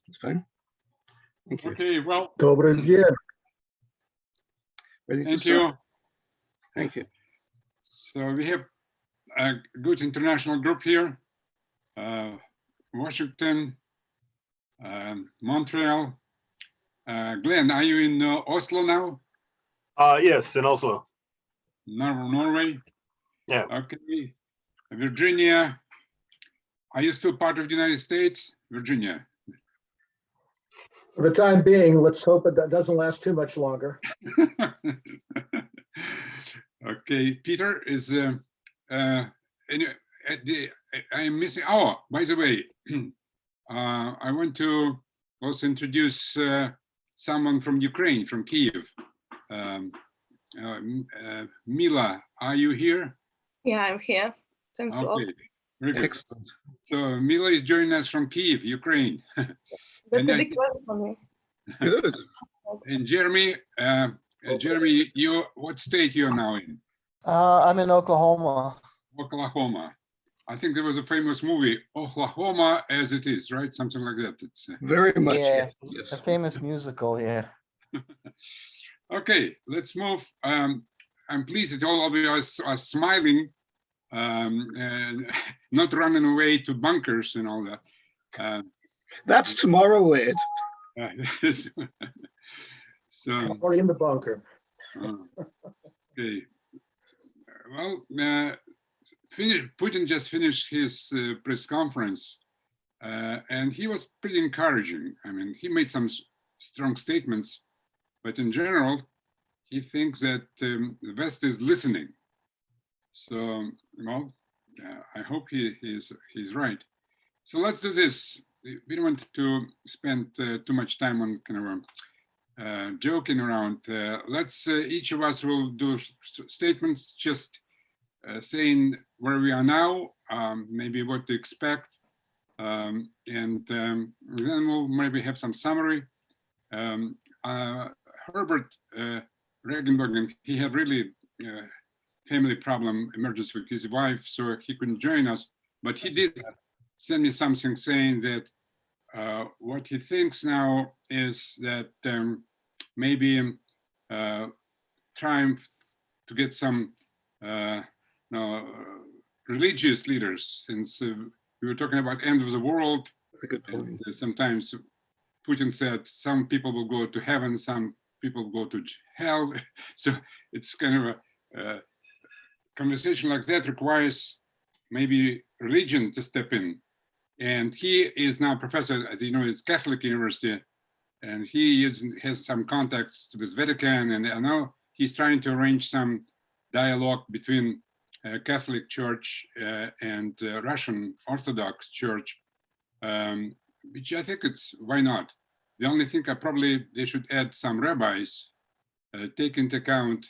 It's fine. Thank you. Okay, well, Добрый день. Ready to thank start? you. Thank you. So we have a good international group here. Washington, Montreal. Glenn, are you in Oslo now? Yes, and also, Norway? Yeah. Okay. Virginia. Are you still part of the United States? Virginia. For the time being, let's hope that doesn't last too much longer. Okay, Peter is. I'm missing. Oh, by the way, I want to also introduce someone from Ukraine, from Kiev. Mila, are you here? Yeah, I'm here. Thanks a lot. Okay, very good. Excellent. So Mila is joining us from Kiev, Ukraine. That's And a big pleasure for me. Good. And Jeremy, what state you're now in? I'm in Oklahoma. Oklahoma. I think there was a famous movie, Oklahoma as it is, right? Something like that. It's Very much. Yeah, Yes. a famous musical, yeah. okay. Let's move. I'm pleased that all of you are smiling, and not running away to bunkers and all that. That's tomorrow, Ed. So Already in the bunker. okay. Well, Putin just finished his press conference, and he was pretty encouraging. I mean, he made some strong statements, but in general, he thinks that the West is listening. So, well, I hope he's right. So let's do this. We don't want to spend too much time on kind of joking around. Let's each of us will do statements just saying where we are now, maybe what to expect, and then we'll maybe have some summary. Herbert Regenbogen, he had really family problem, emergency with his wife, so he couldn't join us, but he did send me something saying that what he thinks now is that maybe trying to get some religious leaders, since we were talking about end of the world. That's a good point. And sometimes Putin said some people will go to heaven, some people will go to hell. So it's kind of a conversation like that requires maybe religion to step in. And he is now professor at the Catholic University, and he has some contacts with Vatican, and I know he's trying to arrange some dialogue between Catholic Church and Russian Orthodox Church, which I think why not? The only thing probably they should add some rabbis, take into account,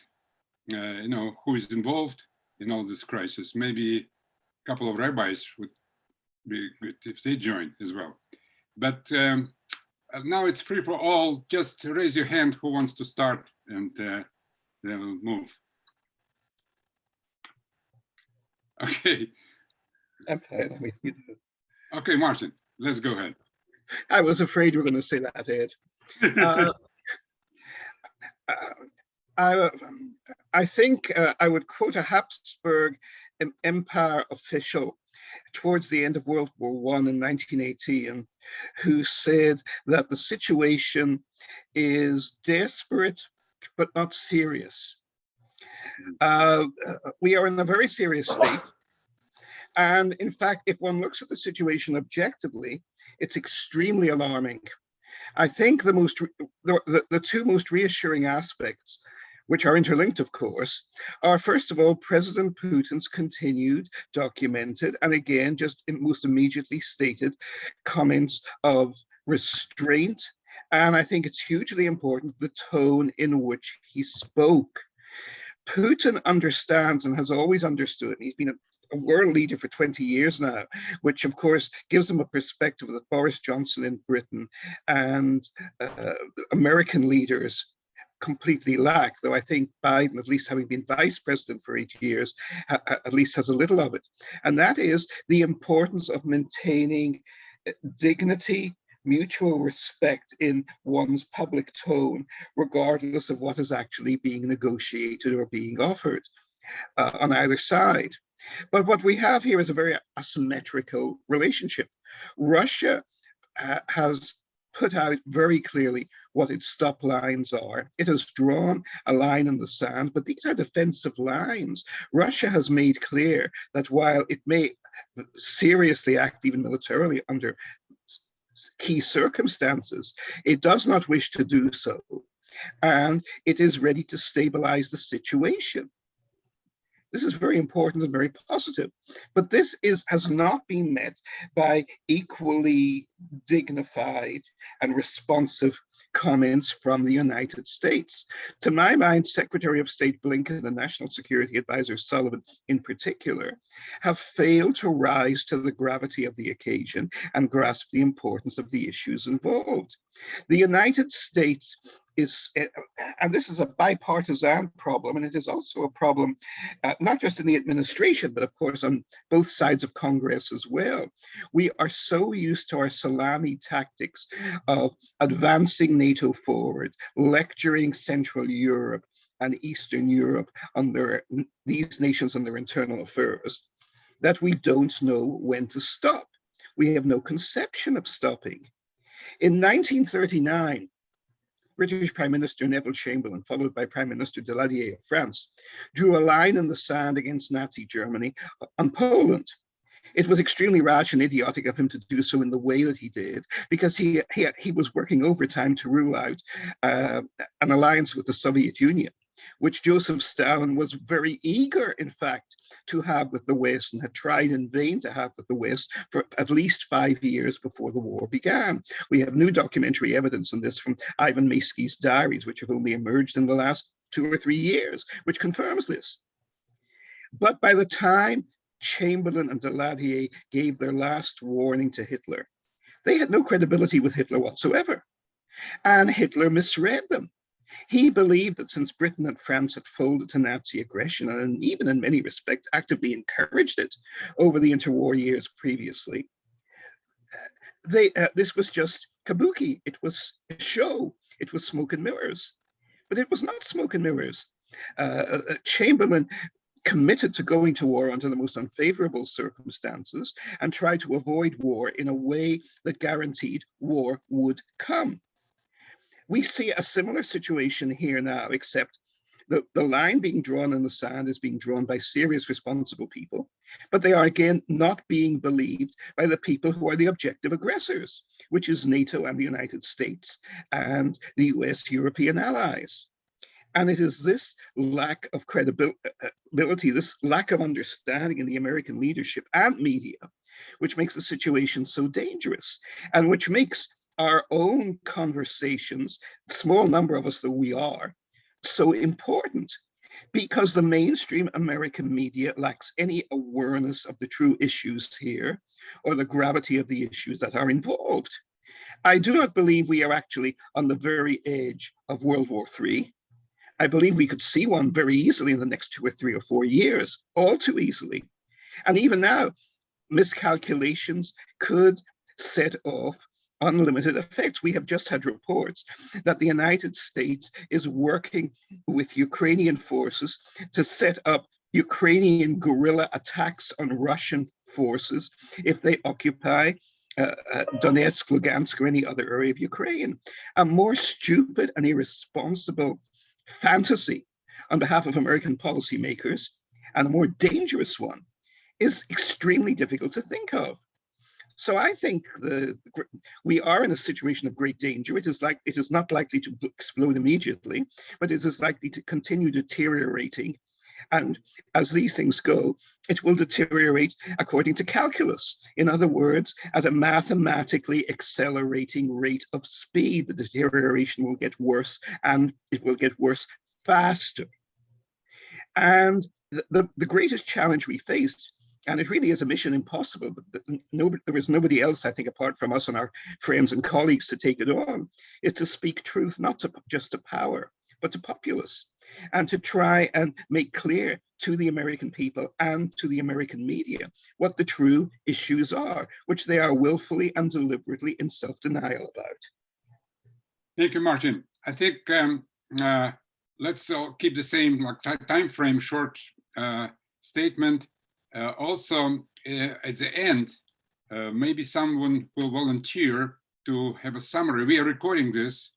who is involved in all this crisis. Maybe a couple of rabbis would be good if they join as well. But now it's free for all. Just raise your hand who wants to start, and then we'll move. Okay. Okay, Martin, let's go ahead. I was afraid you were going to say that, Ed. I think I would quote a Habsburg Empire official towards the end of World War I in 1918, who said that the situation is desperate but not serious. We are in a very serious state. And in fact, if one looks at the situation objectively, it's extremely alarming. I think the two most reassuring aspects, which are interlinked, of course, are first of all, President Putin's continued, documented, and again, just most immediately stated comments of restraint. And I think it's hugely important, the tone in which he spoke. Putin understands and has always understood, and he's been a world leader for 20 years now, which of course gives him a perspective that Boris Johnson in Britain and American leaders completely lack, though I think Biden, at least having been vice president for 8 years, at least has a little of it. And that is the importance of maintaining dignity, mutual respect in one's public tone, regardless of what is actually being negotiated or being offered on either side. But what we have here is a very asymmetrical relationship. Russia has put out very clearly what its stop lines are. It has drawn a line in the sand, but these are defensive lines. Russia has made clear that while it may seriously act even militarily under key circumstances, it does not wish to do so, and it is ready to stabilize the situation. This is very important and very positive, but this has not been met by equally dignified and responsive comments from the United States. To my mind, Secretary of State Blinken and National Security Advisor Sullivan in particular have failed to rise to the gravity of the occasion and grasp the importance of the issues involved. The United States is, and this is a bipartisan problem, and it is also a problem not just in the administration, but of course on both sides of Congress as well. We are so used to our salami tactics of advancing NATO forward, lecturing Central Europe and Eastern Europe on these nations and their internal affairs, that we don't know when to stop. We have no conception of stopping. In 1939, British Prime Minister Neville Chamberlain, followed by Prime Minister Daladier of France, drew a line in the sand against Nazi Germany on Poland. It was extremely rash and idiotic of him to do so in the way that he did, because he was working overtime to rule out an alliance with the Soviet Union, which Joseph Stalin was very eager, in fact, to have with the West, and had tried in vain to have with the West for at least 5 years before the war began. We have new documentary evidence on this from Ivan Maysky's diaries, which have only emerged in the last 2 or 3 years, which confirms this. But by the time Chamberlain and Daladier gave their last warning to Hitler, they had no credibility with Hitler whatsoever. And Hitler misread them. He believed that since Britain and France had folded to Nazi aggression, and even in many respects actively encouraged it over the interwar years previously, this was just kabuki. It was a show. It was smoke and mirrors. But it was not smoke and mirrors. Chamberlain committed to going to war under the most unfavorable circumstances and tried to avoid war in a way that guaranteed war would come. We see a similar situation here now, except the line being drawn in the sand is being drawn by serious, responsible people, but they are again not being believed by the people who are the objective aggressors, which is NATO and the United States and the US European allies. And it is this lack of credibility, this lack of understanding in the American leadership and media, which makes the situation so dangerous, and which makes our own conversations, small number of us though we are, so important, because the mainstream American media lacks any awareness of the true issues here or the gravity of the issues that are involved. I do not believe we are actually on the very edge of World War III. I believe we could see one very easily in the next 2 or 3 or 4 years, all too easily. And even now, miscalculations could set off unlimited effects. We have just had reports that the United States is working with Ukrainian forces to set up Ukrainian guerrilla attacks on Russian forces if they occupy Donetsk, Lugansk, or any other area of Ukraine. A more stupid and irresponsible fantasy on behalf of American policymakers, and a more dangerous one, is extremely difficult to think of. So I think we are in a situation of great danger. It is not likely to explode immediately, but it is likely to continue deteriorating. And as these things go, it will deteriorate according to calculus. In other words, at a mathematically accelerating rate of speed. The deterioration will get worse, and it will get worse faster. And the greatest challenge we face, and it really is a mission impossible, but there is nobody else, I think, apart from us and our friends and colleagues to take it on, is to speak truth, not just to power, but to populace. and to try and make clear to the American people and to the American media what the true issues are, which they are willfully and deliberately in self-denial about. Thank you, Martin. I think let's all keep the same time frame, short statement. Also, at the end, maybe someone will volunteer to have a summary. We are recording this,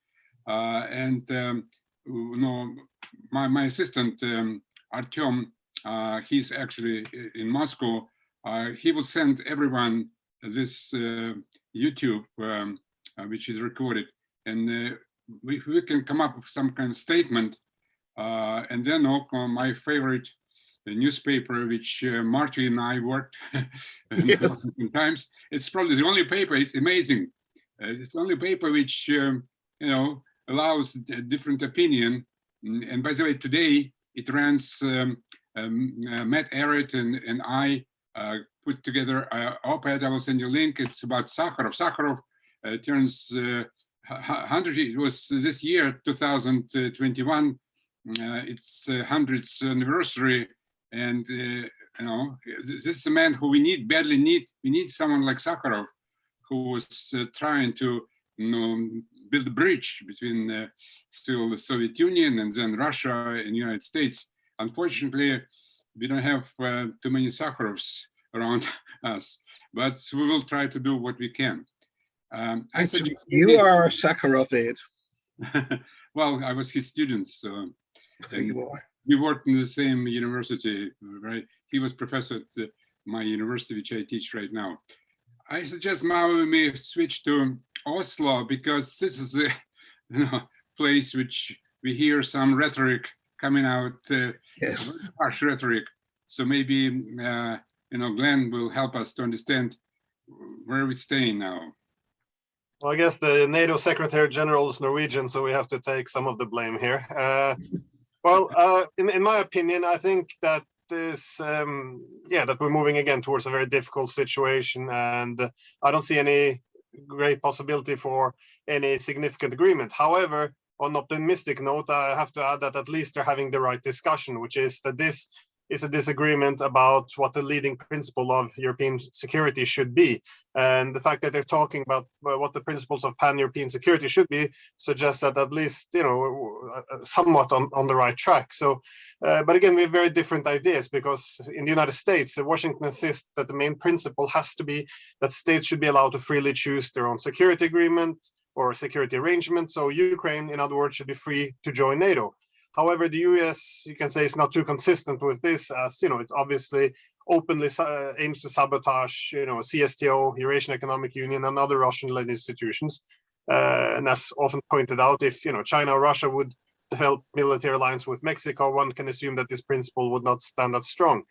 and you know, my assistant Artyom, he's actually in Moscow. He will send everyone this YouTube, which is recorded, and we can come up with some kind of statement. And then my favorite newspaper, which Marty and I worked sometimes. It's probably the only paper. It's amazing. It's the only paper which you know, allows a different opinion. And by the way, today it runs Matt Arrett and I put together an op-ed. I will send you a link. It's about Sakharov. Sakharov turns 100. It was this year, 2021. It's 100th anniversary, and you know, this is the man who we badly need. We need someone like Sakharov, who was trying to, you know, build a bridge between still the Soviet Union and then Russia and the United States. Unfortunately, we don't have too many Sakharovs around us, but we will try to do what we can. I suggest you are a Sakharov aide. well, I was his student, so There you are. we worked in the same university, right? He was professor at my university, which I teach right now. I suggest now we may switch to Oslo, because this is a place which we hear some rhetoric coming out, Yes. harsh rhetoric. So maybe Glenn will help us to understand where we're staying now. Well, I guess the NATO Secretary General is Norwegian, so we have to take some of the blame here. In my opinion, I think that that we're moving again towards a very difficult situation, and I don't see any great possibility for any significant agreement. However, on an optimistic note, I have to add that at least they're having the right discussion, which is that this is a disagreement about what the leading principle of European security should be. And the fact that they're talking about what the principles of pan-European security should be suggests that at least, somewhat on the right track. So, but again, we have very different ideas, because in the United States, Washington insists that the main principle has to be that states should be allowed to freely choose their own security agreement or security arrangement. So Ukraine, in other words, should be free to join NATO. However, the US, you can say, is not too consistent with this, as it obviously openly aims to sabotage, CSTO, Eurasian Economic Union, and other Russian-led institutions. And as often pointed out, if China or Russia would develop military alliance with Mexico, one can assume that this principle would not stand that strong.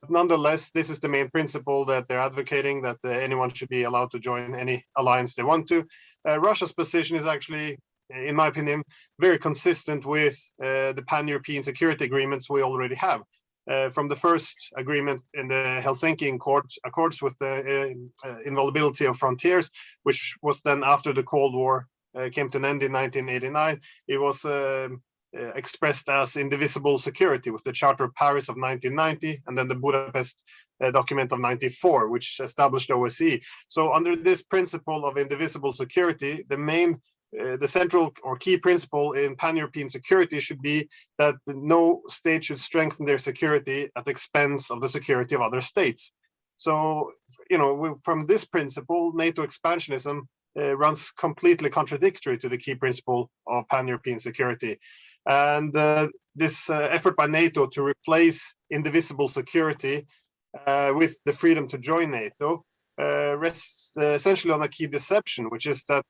But nonetheless, this is the main principle that they're advocating, that anyone should be allowed to join any alliance they want to. Russia's position is actually, in my opinion, very consistent with the pan-European security agreements we already have. From the first agreement in the Helsinki Accords with the inviolability of frontiers, which was then after the Cold War came to an end in 1989, it was expressed as indivisible security with the Charter of Paris of 1990, and then the Budapest document of 94, which established OSCE. So under this principle of indivisible security, the central or key principle in pan-European security should be that no state should strengthen their security at the expense of the security of other states. So, from this principle, NATO expansionism runs completely contradictory to the key principle of pan-European security. And this effort by NATO to replace indivisible security with the freedom to join NATO rests essentially on a key deception, which is that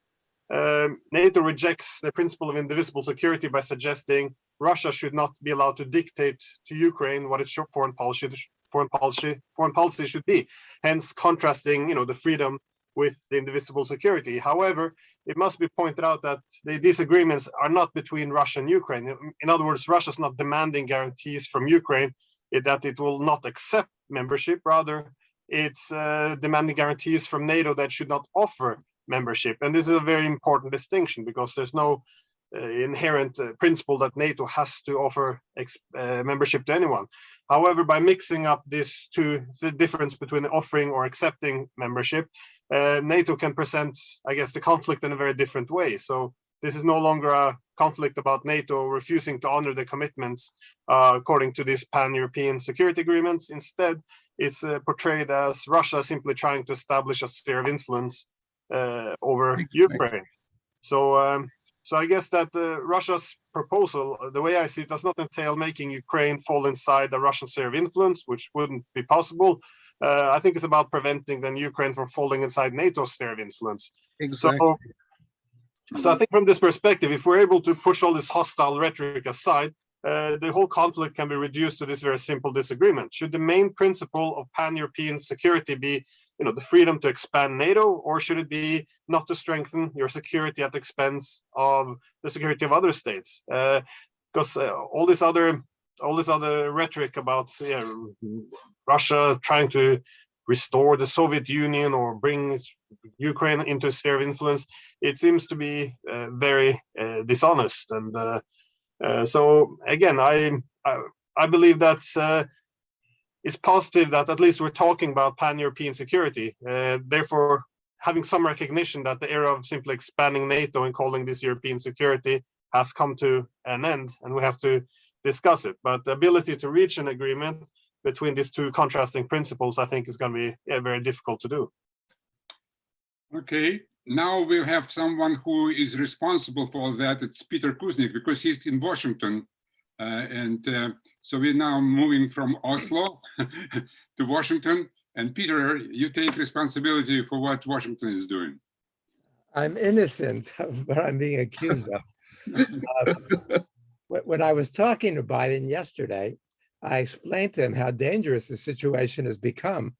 NATO rejects the principle of indivisible security by suggesting Russia should not be allowed to dictate to Ukraine what its foreign policy should be, hence contrasting, the freedom with the indivisible security. However, it must be pointed out that the disagreements are not between Russia and Ukraine. In other words, Russia is not demanding guarantees from Ukraine that it will not accept membership. Rather, it's demanding guarantees from NATO that should not offer membership. And this is a very important distinction, because there's no inherent principle that NATO has to offer membership to anyone. However, by mixing up these two, the difference between offering or accepting membership, NATO can present, I guess, the conflict in a very different way. So this is no longer a conflict about NATO refusing to honor the commitments according to these pan-European security agreements. Instead, it's portrayed as Russia simply trying to establish a sphere of influence over Ukraine. So, so I guess that Russia's proposal, the way I see it, does not entail making Ukraine fall inside the Russian sphere of influence, which wouldn't be possible. I think it's about preventing then Ukraine from falling inside NATO's sphere of influence. Exactly. So I think from this perspective, if we're able to push all this hostile rhetoric aside, the whole conflict can be reduced to this very simple disagreement. Should the main principle of pan-European security be, the freedom to expand NATO, or should it be not to strengthen your security at the expense of the security of other states? Because all this other rhetoric about Russia trying to restore the Soviet Union or bring Ukraine into a sphere of influence, it seems to be very dishonest. And so again, I believe that it's positive that at least we're talking about pan-European security. Therefore, having some recognition that the era of simply expanding NATO and calling this European security has come to an end, and we have to discuss it. But the ability to reach an agreement between these two contrasting principles, I think, is going to be very difficult to do. Okay, now we have someone who is responsible for that. It's Peter Kuznick, because he's in Washington. So we're now moving from Oslo to Washington. And Peter, you take responsibility for what Washington is doing. I'm innocent of what I'm being accused of. When I was talking to Biden yesterday, I explained to him how dangerous the situation has become,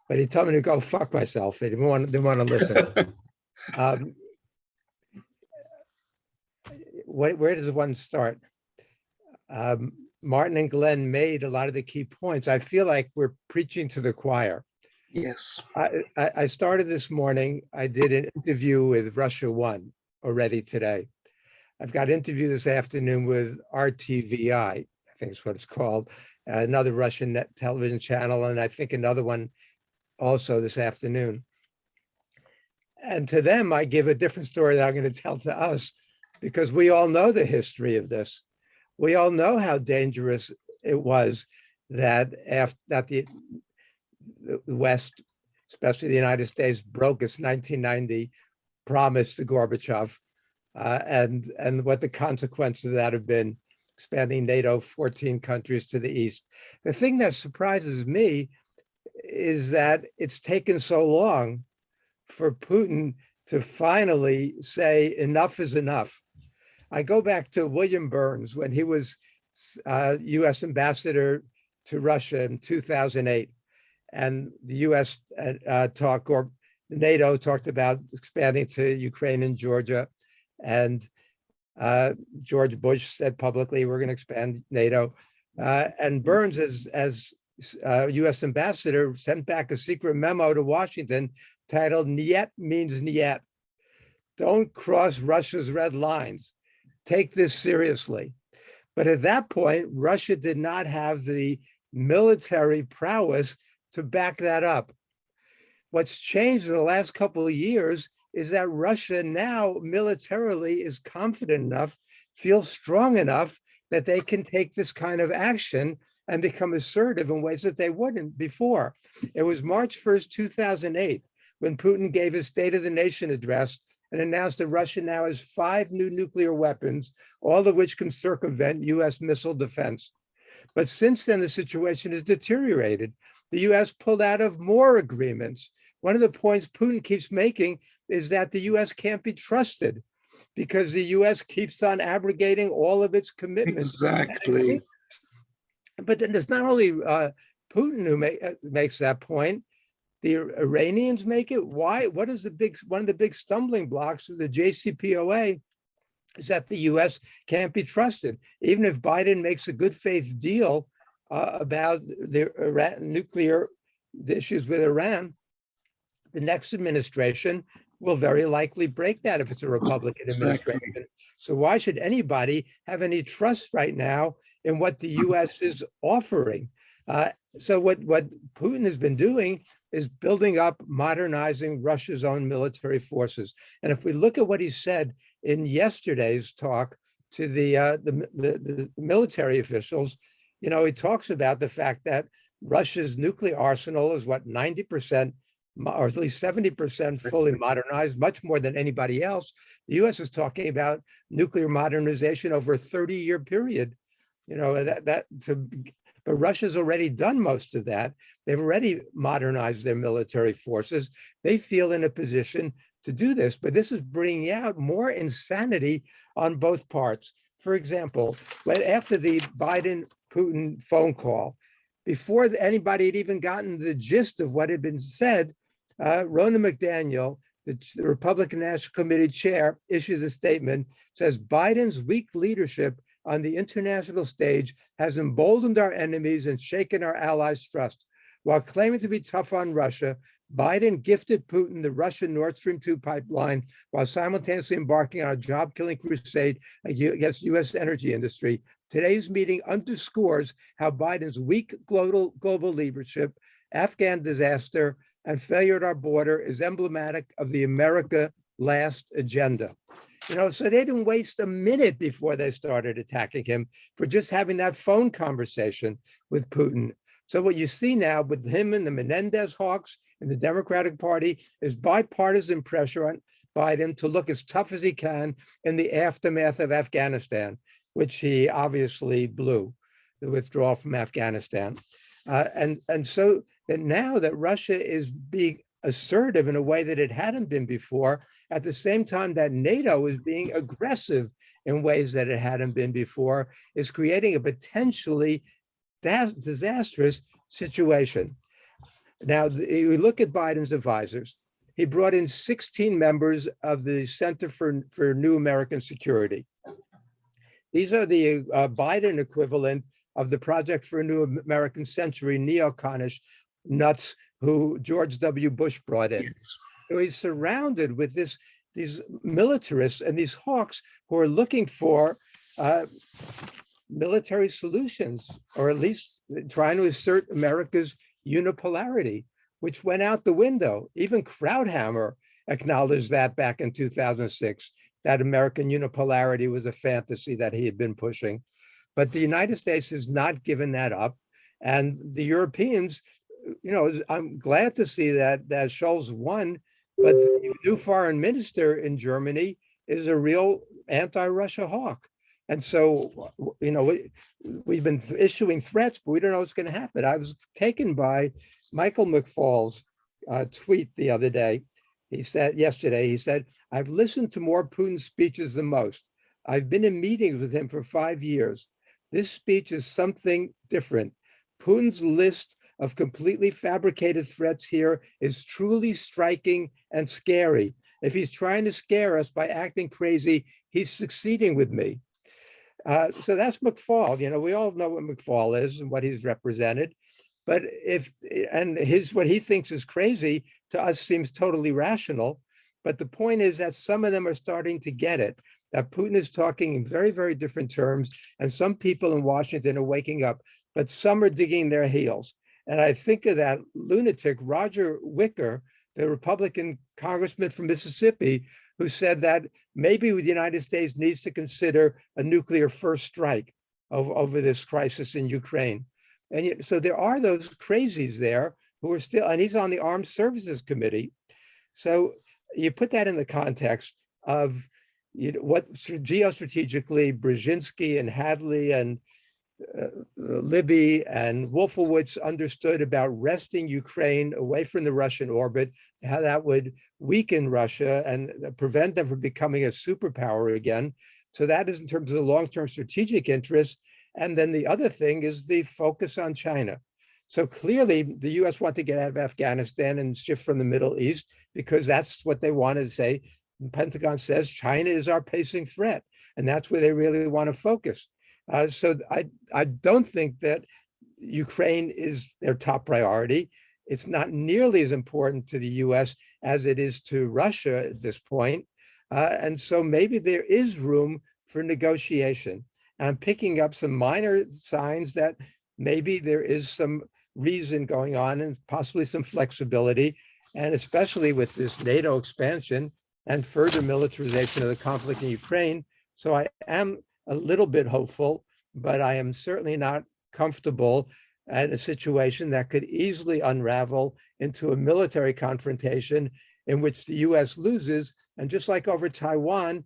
but he told me to go fuck myself. He didn't want to listen. Where does one start? Martin and Glenn made a lot of the key points. I feel like we're preaching to the choir. Yes. I started this morning. I did an interview with Russia One already today. I've got an interview this afternoon with RTVI, I think is what it's called, another Russian net television channel, and I think another one also this afternoon. And to them, I give a different story that I'm going to tell to us, because we all know the history of this. We all know how dangerous it was that the West, especially the United States, broke its 1990 promise to Gorbachev, and what the consequences of that have been, expanding NATO 14 countries to the east. The thing that surprises me is that it's taken so long for Putin to finally say enough is enough. I go back to William Burns when he was U.S. ambassador to Russia in 2008, and the U.S. NATO talked about expanding to Ukraine and Georgia, and George Bush said publicly, we're going to expand NATO. And Burns, as U.S. ambassador, sent back a secret memo to Washington titled "Niet means Niet." Don't cross Russia's red lines. Take this seriously. But at that point, Russia did not have the military prowess to back that up. What's changed in the last couple of years is that Russia now militarily is confident enough, feels strong enough that they can take this kind of action and become assertive in ways that they wouldn't before. It was March 1st, 2008, when Putin gave his State of the Nation address and announced that Russia now has 5 new nuclear weapons, all of which can circumvent US missile defense. But since then, the situation has deteriorated. The US pulled out of more agreements. One of the points Putin keeps making is that the US can't be trusted because the US keeps on abrogating all of its commitments. Exactly. But then there's not only Putin who makes that point, the Iranians make it. Why? What is one of the big stumbling blocks of the JCPOA is that the US can't be trusted. Even if Biden makes a good faith deal about the nuclear issues with Iran, the next administration will very likely break that if it's a Republican Exactly. administration. So why should anybody have any trust right now in what the US is offering? So what Putin has been doing is building up, modernizing Russia's own military forces. And if we look at what he said in yesterday's talk to the military officials, you know, he talks about the fact that Russia's nuclear arsenal is what, 90%, or at least 70% fully modernized, much more than anybody else. The US is talking about nuclear modernization over a 30-year period. You know, but Russia's already done most of that. They've already modernized their military forces. They feel in a position to do this, but this is bringing out more insanity on both parts. For example, after the Biden-Putin phone call, before anybody had even gotten the gist of what had been said, Ronna McDaniel, the Republican National Committee chair, issues a statement, says Biden's weak leadership on the international stage has emboldened our enemies and shaken our allies' trust. While claiming to be tough on Russia, Biden gifted Putin the Russian Nord Stream 2 pipeline while simultaneously embarking on a job-killing crusade against U.S. energy industry. Today's meeting underscores how Biden's weak global leadership, Afghan disaster, and failure at our border is emblematic of the America last agenda. You know, so they didn't waste a minute before they started attacking him for just having that phone conversation with Putin. So what you see now with him and the Menendez hawks in the Democratic Party is bipartisan pressure on Biden to look as tough as he can in the aftermath of Afghanistan, which he obviously blew, the withdrawal from Afghanistan. And so that now that Russia is being assertive in a way that it hadn't been before, at the same time that NATO is being aggressive in ways that it hadn't been before, is creating a potentially disastrous situation. Now, we look at Biden's advisors. He brought in 16 members of the Center for New American Security. These are the Biden equivalent of the Project for a New American Century neoconish nuts who George W. Bush brought in. Yes. So he's surrounded with these militarists and these hawks who are looking for military solutions, or at least trying to assert America's unipolarity, which went out the window. Even Krauthammer acknowledged that back in 2006, that American unipolarity was a fantasy that he had been pushing. But the United States has not given that up. And the Europeans, you know, I'm glad to see that Scholz won, but the new foreign minister in Germany is a real anti-Russia hawk. And so, you know, we've been issuing threats, but we don't know what's going to happen. I was taken by Michael McFaul's tweet the other day. He said yesterday, I've listened to more Putin speeches than most. I've been in meetings with him for 5 years. This speech is something different. Putin's list of completely fabricated threats here is truly striking and scary. If he's trying to scare us by acting crazy, he's succeeding with me. So that's McFaul. You know, we all know what McFaul is and what he's represented. But what he thinks is crazy to us seems totally rational. But the point is that some of them are starting to get it, that Putin is talking in very, very different terms. And some people in Washington are waking up, but some are digging their heels. And I think of that lunatic, Roger Wicker, the Republican congressman from Mississippi, who said that maybe the United States needs to consider a nuclear first strike over this crisis in Ukraine. And yet, so there are those crazies there who are still, and he's on the Armed Services Committee. So you put that in the context of, you know, what geostrategically Brzezinski and Hadley and Libby and Wolfowitz understood about wresting Ukraine away from the Russian orbit, how that would weaken Russia and prevent them from becoming a superpower again. So that is in terms of the long-term strategic interest. And then the other thing is the focus on China. So clearly the US want to get out of Afghanistan and shift from the Middle East because that's what they want to say. The Pentagon says China is our pacing threat, and that's where they really want to focus. So I don't think that Ukraine is their top priority. it's not nearly as important to the US as it is to Russia at this point. And so maybe there is room for negotiation. I'm picking up some minor signs that maybe there is some reason going on and possibly some flexibility. And especially with this NATO expansion and further militarization of the conflict in Ukraine. So I am a little bit hopeful, but I am certainly not comfortable at a situation that could easily unravel into a military confrontation in which the US loses. And just like over Taiwan,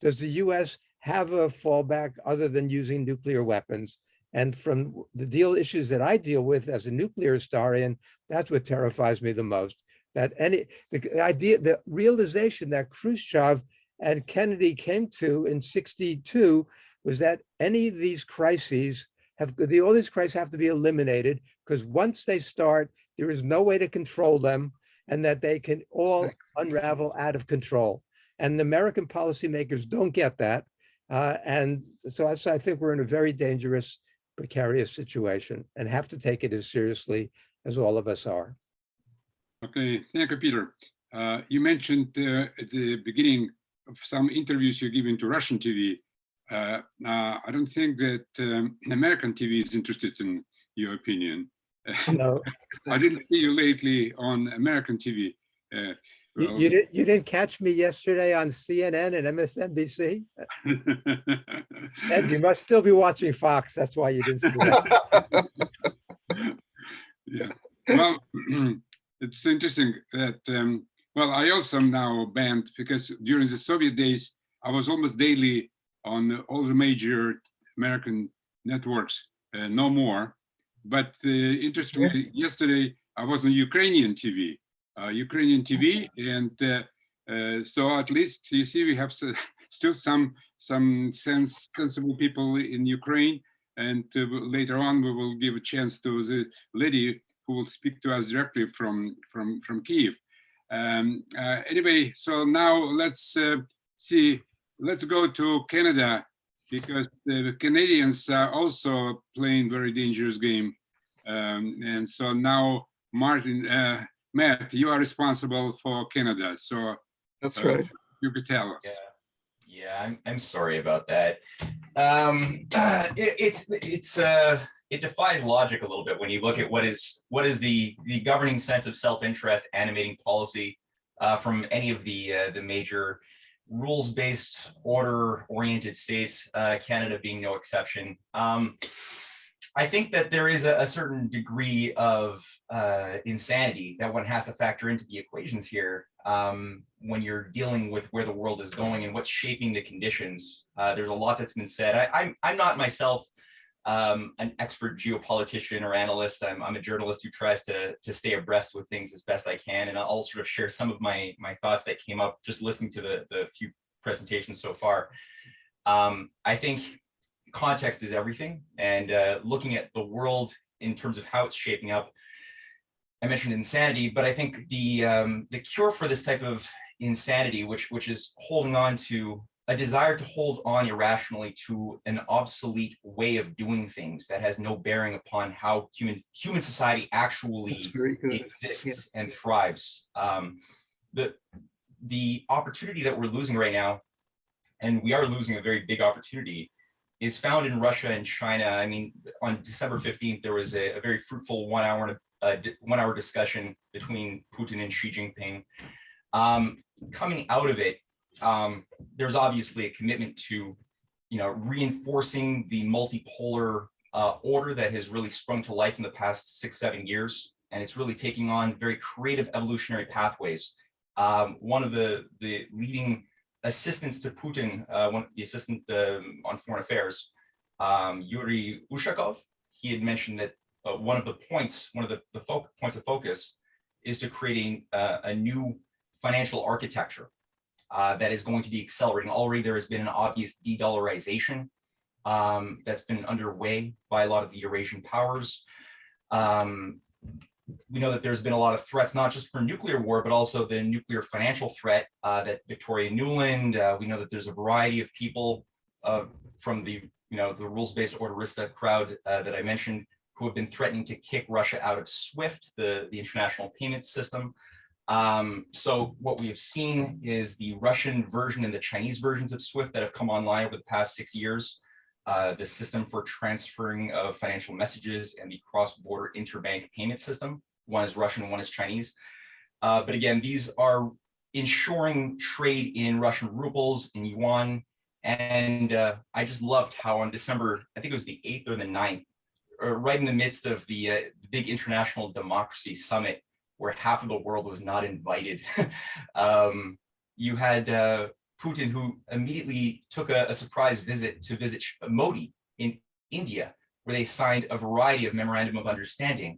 does the US have a fallback other than using nuclear weapons? And from the issues that I deal with as a nuclear historian, that's what terrifies me the most. That the realization that Khrushchev and Kennedy came to in '62 was that any of these crises all these crises have to be eliminated, because once they start, there is no way to control them, and that they can all unravel out of control. And the American policymakers don't get that. And so I think we're in a very dangerous, precarious situation and have to take it as seriously as all of us are. Okay, thank you, Peter. You mentioned at the beginning of some interviews you're giving to Russian TV. I don't think that American TV is interested in your opinion. No, I didn't see you lately on American TV. you didn't catch me yesterday on CNN and MSNBC? And you must still be watching Fox. That's why you didn't see that. Yeah, well, it's interesting that, well, I also am now banned because during the Soviet days, I was almost daily on all the major American networks, no more. But interestingly, yesterday, I was on Ukrainian TV, and so at least you see we have still some sensible people in Ukraine, and later on we will give a chance to the lady who will speak to us directly from Kyiv. Anyway, so now let's see. Let's go to Canada, because the Canadians are also playing very dangerous game. And so now, Matt, you are responsible for Canada. So That's right. you could tell us. Yeah, I'm sorry about that. It defies logic a little bit when you look at what is the governing sense of self-interest animating policy from any of the major rules-based, order-oriented states, Canada being no exception. I think that there is a certain degree of insanity that one has to factor into the equations here when you're dealing with where the world is going and what's shaping the conditions. There's a lot that's been said. I'm not myself an expert geopolitician or analyst. I'm a journalist who tries to stay abreast with things as best I can, and I'll sort of share some of my thoughts that came up just listening to the few presentations so far. I think context is everything, and looking at the world in terms of how it's shaping up. I mentioned insanity, but I think the cure for this type of insanity, which is holding on to a desire to hold on irrationally to an obsolete way of doing things that has no bearing upon how human society actually exists and thrives. The opportunity that we're losing right now, and we are losing a very big opportunity, is found in Russia and China. I mean, on December 15th, there was a very fruitful one-hour discussion between Putin and Xi Jinping. Coming out of it, there's obviously a commitment to, reinforcing the multipolar order that has really sprung to life in the past 6-7 years, and it's really taking on very creative evolutionary pathways. One of the leading assistants to Putin, the assistant on foreign affairs, Yuri Ushakov, he had mentioned that one of the points of focus is to create a new financial architecture that is going to be accelerating. Already there has been an obvious de-dollarization that's been underway by a lot of the Eurasian powers. We know that there's been a lot of threats, not just for nuclear war, but also the nuclear financial threat that Victoria Nuland, we know that there's a variety of people from the rules-based orderista crowd that I mentioned who have been threatening to kick Russia out of SWIFT, the international payment system. So what we have seen is the Russian version and the Chinese versions of SWIFT that have come online over the past 6 years. The system for transferring of financial messages and the cross-border interbank payment system. One is Russian and one is Chinese. But again, these are ensuring trade in Russian rubles, in yuan. And I just loved how on December, I think it was the 8th or the 9th, right in the midst of the big international democracy summit, where half of the world was not invited, you had Putin, who immediately took a surprise visit to visit Modi in India, where they signed a variety of memorandum of understanding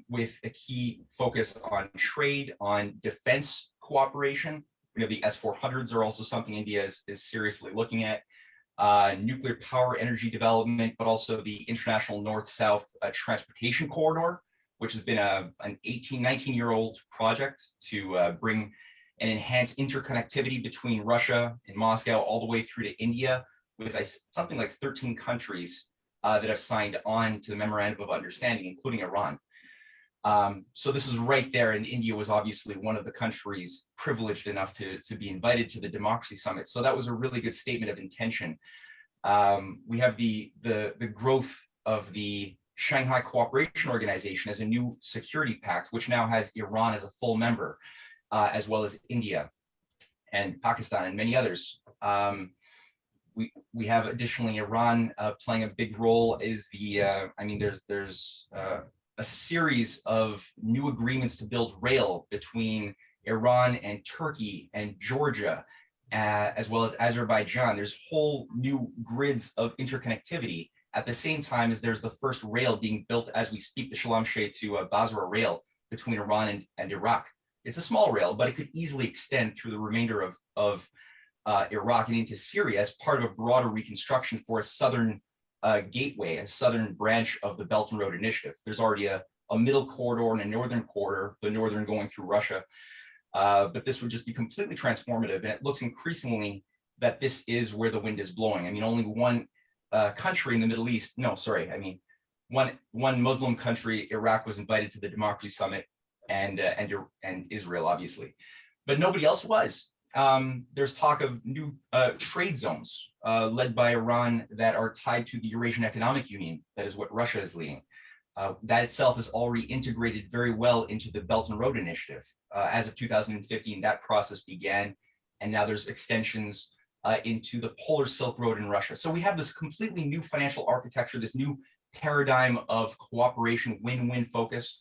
with a key focus on trade, on defense cooperation. You know, the S-400s are also something India is seriously looking at. Nuclear power energy development, but also the international north-south transportation corridor, which has been an 19-year-old project to bring and enhance interconnectivity between Russia and Moscow all the way through to India, with something like 13 countries that have signed on to the memorandum of understanding, including Iran. So this is right there, and India was obviously one of the countries privileged enough to be invited to the Democracy Summit. So that was a really good statement of intention. We have the growth of the Shanghai Cooperation Organization as a new security pact, which now has Iran as a full member, as well as India and Pakistan and many others. We have additionally Iran playing a big role. Is the there's a series of new agreements to build rail between Iran and Turkey and Georgia, as well as Azerbaijan. There's whole new grids of interconnectivity. At the same time as there's the first rail being built as we speak, the Shalamshe to Basra rail between Iran and Iraq. It's a small rail, but it could easily extend through the remainder of Iraq and into Syria as part of a broader reconstruction for a southern gateway, a southern branch of the Belt and Road Initiative. There's already a middle corridor and a northern corridor, the northern going through Russia. But this would just be completely transformative. And it looks increasingly that this is where the wind is blowing. I mean, only one country in the Middle East, one Muslim country, Iraq, was invited to the Democracy Summit, and Israel, obviously, but nobody else was. There's talk of new trade zones led by Iran that are tied to the Eurasian Economic Union. That is what Russia is leading. That itself is already integrated very well into the Belt and Road Initiative. As of 2015, that process began, and now there's extensions into the Polar Silk Road in Russia. So we have this completely new financial architecture, this new paradigm of cooperation, win-win focus.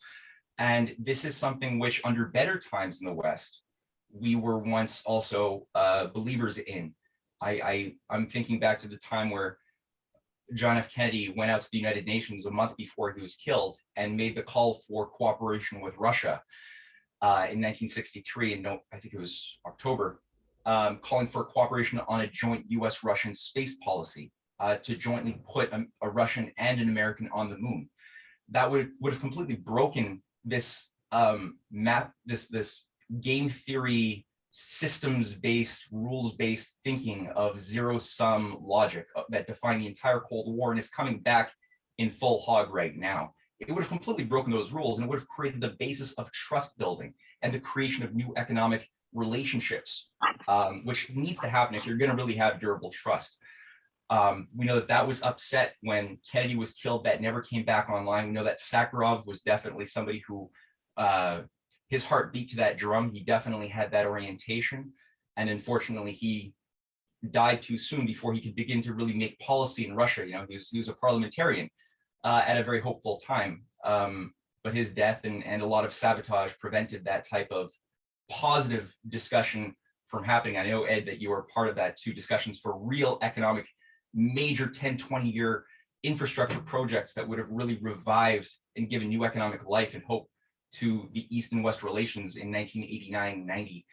And this is something which, under better times in the West, we were once also believers in. I'm thinking back to the time where John F. Kennedy went out to the United Nations a month before he was killed and made the call for cooperation with Russia in 1963, and I think it was October, calling for cooperation on a joint US-Russian space policy to jointly put a Russian and an American on the moon. That would have completely broken this this game theory, systems-based, rules-based thinking of zero-sum logic that defined the entire Cold War and is coming back in full hog right now. It would have completely broken those rules, and it would have created the basis of trust building and the creation of new economic relationships, which needs to happen if you're going to really have durable trust. We know that was upset when Kennedy was killed. That never came back online. We know that Sakharov was definitely somebody who his heart beat to that drum. He definitely had that orientation, and unfortunately he died too soon before he could begin to really make policy in Russia. You know, he was a parliamentarian at a very hopeful time, but his death and a lot of sabotage prevented that type of positive discussion from happening. I know, Ed, that you were part of that too, discussions for real economic, major 10, 20-year infrastructure projects that would have really revived and given new economic life and hope to the East and West relations in 1989-90.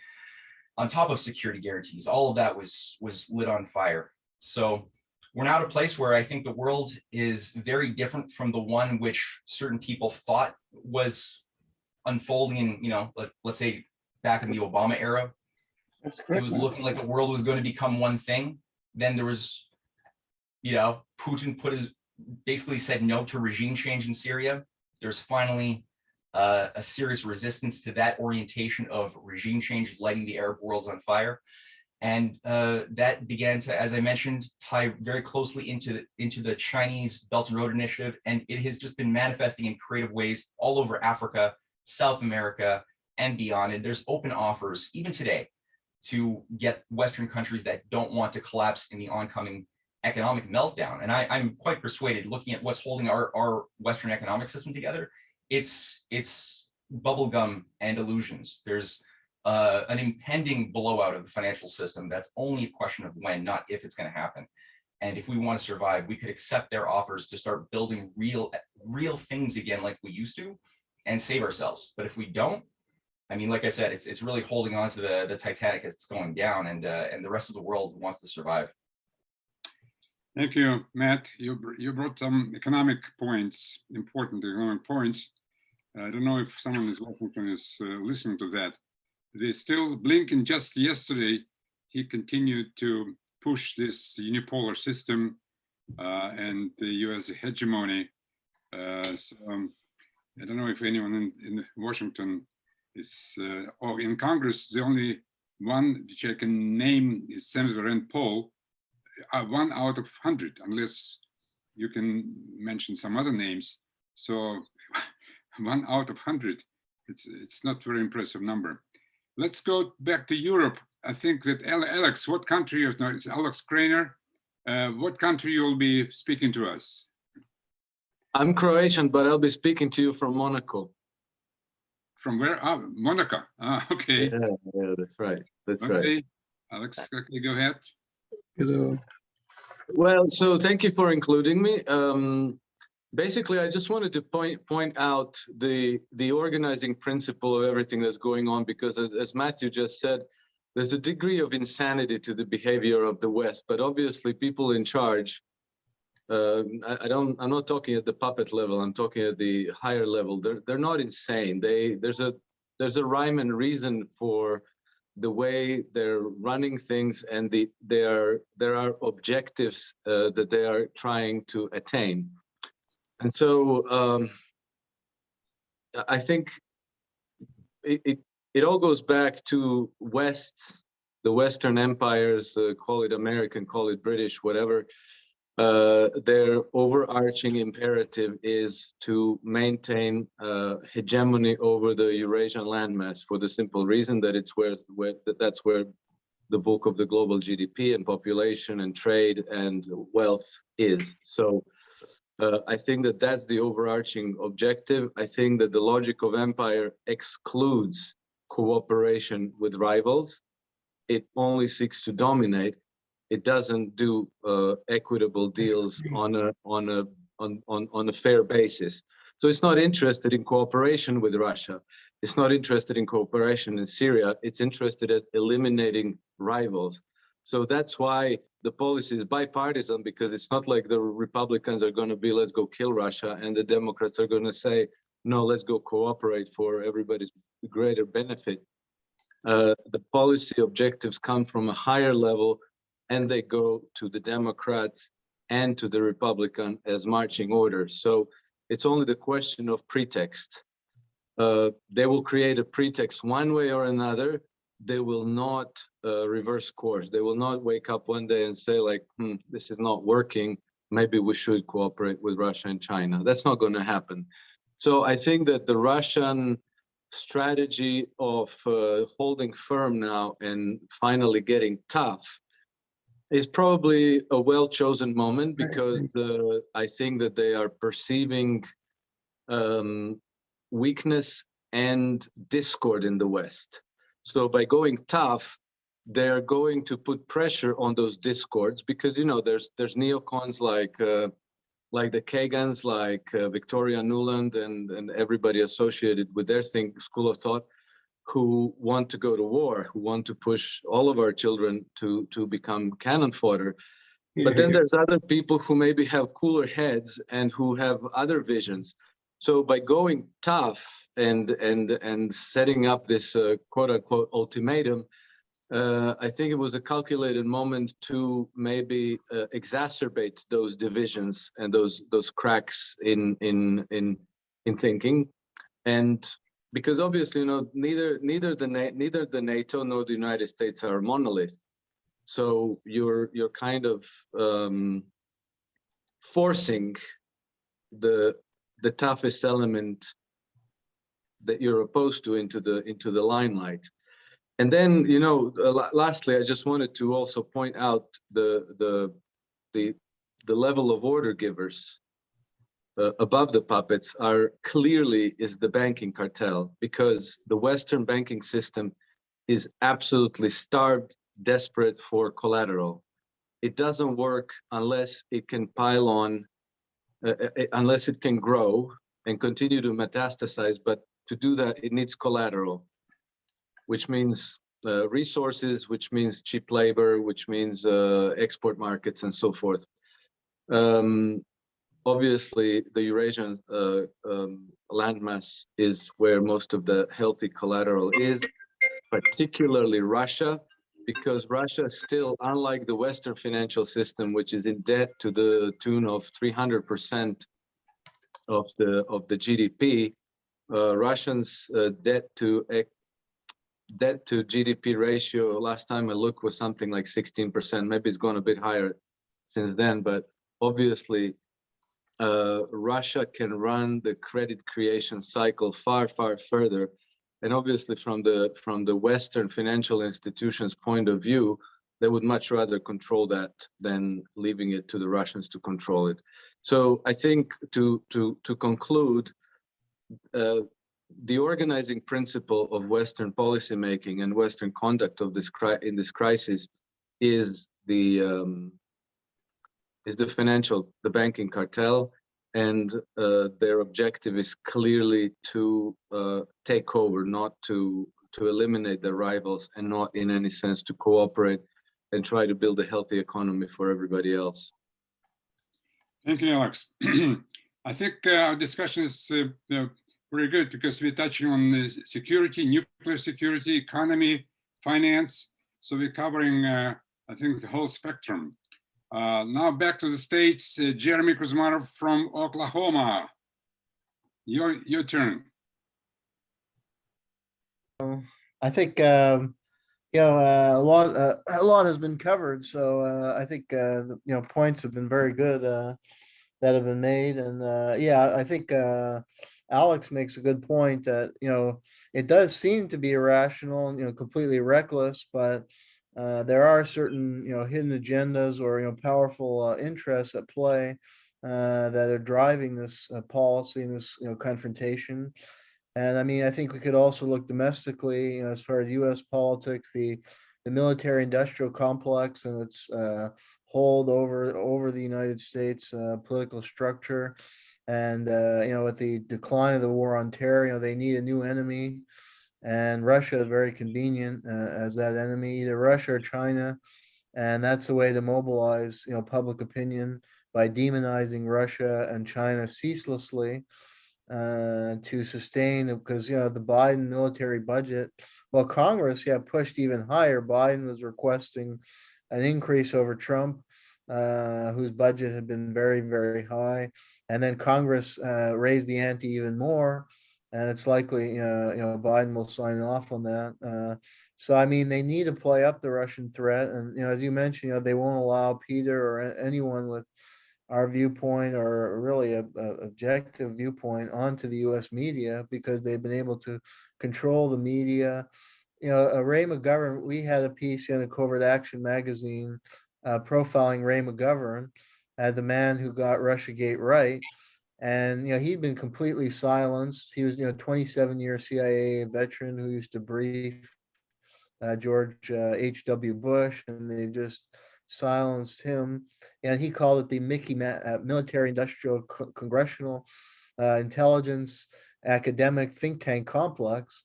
On top of security guarantees, all of that was lit on fire. So we're now at a place where I think the world is very different from the one which certain people thought was unfolding in, you know, let's say back in the Obama era. That's correct. It was looking like the world was going to become one thing. Then there was, you know, Putin put his basically said no to regime change in Syria. There's finally a serious resistance to that orientation of regime change, lighting the Arab world on fire. And that began to, as I mentioned, tie very closely into the Chinese Belt and Road Initiative. And it has just been manifesting in creative ways all over Africa, South America, and beyond. And there's open offers, even today, to get Western countries that don't want to collapse in the oncoming economic meltdown. And I'm quite persuaded, looking at what's holding our Western economic system together, it's bubblegum and illusions. There's an impending blowout of the financial system. That's only a question of when, not if it's going to happen. And if we want to survive, we could accept their offers to start building real things again like we used to and save ourselves. But if we don't, I mean, like I said, it's really holding on to the Titanic as it's going down, and the rest of the world wants to survive. Thank you, Matt. You brought some economic points, important economic points. I don't know if someone in Washington is listening to that. They still, Blinken just yesterday, he continued to push this unipolar system and the US hegemony. So I don't know if anyone in Washington is, or in Congress, the only one which I can name is Senator Rand Paul, 1 out of 100, unless you can mention some other names. So 1 out of 100, it's not very impressive number. Let's go back to Europe. I think that Alex, what country is, no, it's Alex Krainer. What country you'll be speaking to us? I'm Croatian, but I'll be speaking to you from Monaco. From where? Oh, Monaco. Okay. Yeah, that's right. That's Okay. right. Alex, okay, go ahead. Hello. Well, so thank you for including me. Basically, I just wanted to point out the organizing principle of everything that's going on, because as Matthew just said, there's a degree of insanity to the behavior of the West, but obviously people in charge, I'm not talking at the puppet level, I'm talking at the higher level. They're not insane. There's a rhyme and reason for the way they're running things, and there are objectives that they are trying to attain. And so I think it all goes back to the Western empires, call it American, call it British, whatever. Their overarching imperative is to maintain hegemony over the Eurasian landmass, for the simple reason that that's where the bulk of the global GDP and population and trade and wealth is. So I think that that's the overarching objective. I think that the logic of empire excludes cooperation with rivals. It only seeks to dominate. It doesn't do equitable deals on a fair basis. So it's not interested in cooperation with Russia. It's not interested in cooperation in Syria. It's interested in eliminating rivals. So that's why the policy is bipartisan, because it's not like the Republicans are going to be, let's go kill Russia, and the Democrats are going to say, no, let's go cooperate for everybody's greater benefit. The policy objectives come from a higher level, and they go to the Democrats and to the Republican as marching orders. So it's only the question of pretext. They will create a pretext one way or another. They will not reverse course. They will not wake up one day and say like, this is not working. Maybe we should cooperate with Russia and China. That's not going to happen. So I think that the Russian strategy of holding firm now and finally getting tough is probably a well-chosen moment, because I think that they are perceiving weakness and discord in the West. So by going tough, they're going to put pressure on those discords, because there's neocons like the Kagans, like Victoria Nuland and everybody associated with their school of thought, who want to go to war, who want to push all of our children to become cannon fodder. But then there's other people who maybe have cooler heads and who have other visions. So by going tough and setting up this quote unquote ultimatum, I think it was a calculated moment to maybe exacerbate those divisions and those cracks in thinking, and because obviously, you know, neither the NATO nor the United States are a monolith, so you're kind of forcing the toughest element that you're opposed to into the limelight. And then, you know, lastly, I just wanted to also point out the level of order givers above the puppets are clearly is the banking cartel, because the Western banking system is absolutely starved, desperate for collateral. It doesn't work unless it can pile on, unless it can grow and continue to metastasize. But to do that, it needs collateral, which means resources, which means cheap labor, which means export markets and so forth. Obviously, the Eurasian landmass is where most of the healthy collateral is, particularly Russia, because Russia still, unlike the Western financial system, which is in debt to the tune of 300% of the GDP, Russians' debt to GDP ratio, last time I looked, was something like 16%. Maybe it's gone a bit higher since then, but obviously Russia can run the credit creation cycle far further. And obviously from the Western financial institutions' point of view, they would much rather control that than leaving it to the Russians to control it. So I think to conclude, the organizing principle of Western policymaking and Western conduct of in this crisis is the banking cartel, and their objective is clearly to take over, not to eliminate their rivals, and not in any sense to cooperate and try to build a healthy economy for everybody else. Thank you, Alex. I think our discussion is very good, because we're touching on security, nuclear security, economy, finance. So we're covering, I think, the whole spectrum. Now back to the States, Jeremy Kuzmarov from Oklahoma. Your turn. I think, a lot has been covered, so I think points have been very good that have been made, and I think Alex makes a good point that it does seem to be irrational and completely reckless, but there are certain hidden agendas or powerful interests at play that are driving this policy and this confrontation. And I mean, I think we could also look domestically, as far as U.S. politics, the military-industrial complex and its hold over the United States political structure, and with the decline of the war on terror, they need a new enemy, and Russia is very convenient as that enemy, either Russia or China, and that's the way to mobilize public opinion, by demonizing Russia and China ceaselessly. To sustain, because the Biden military budget, well, Congress pushed even higher. Biden was requesting an increase over Trump, whose budget had been very high, and then Congress raised the ante even more, and it's likely Biden will sign off on that. So I mean, they need to play up the Russian threat, and as you mentioned, they won't allow Peter or anyone with our viewpoint, or really a objective viewpoint, onto the U.S. media, because they've been able to control the media. Ray McGovern, we had a piece in a Covert Action magazine profiling Ray McGovern as the man who got Russiagate right. And, he'd been completely silenced. He was, 27-year CIA veteran who used to brief George H.W. Bush, and they just silenced him, and he called it the military industrial congressional intelligence academic think tank complex.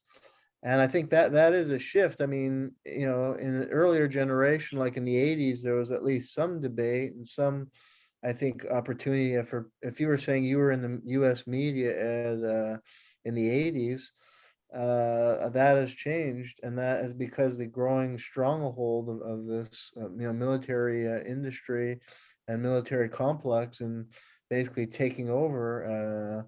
And I think that is a shift. I mean, in an earlier generation, like in the 80s, there was at least some debate and some, I think, opportunity for, if you were saying you were in the US media in the 80s, that has changed, and that is because the growing stronghold of this military industry and military complex, and basically taking over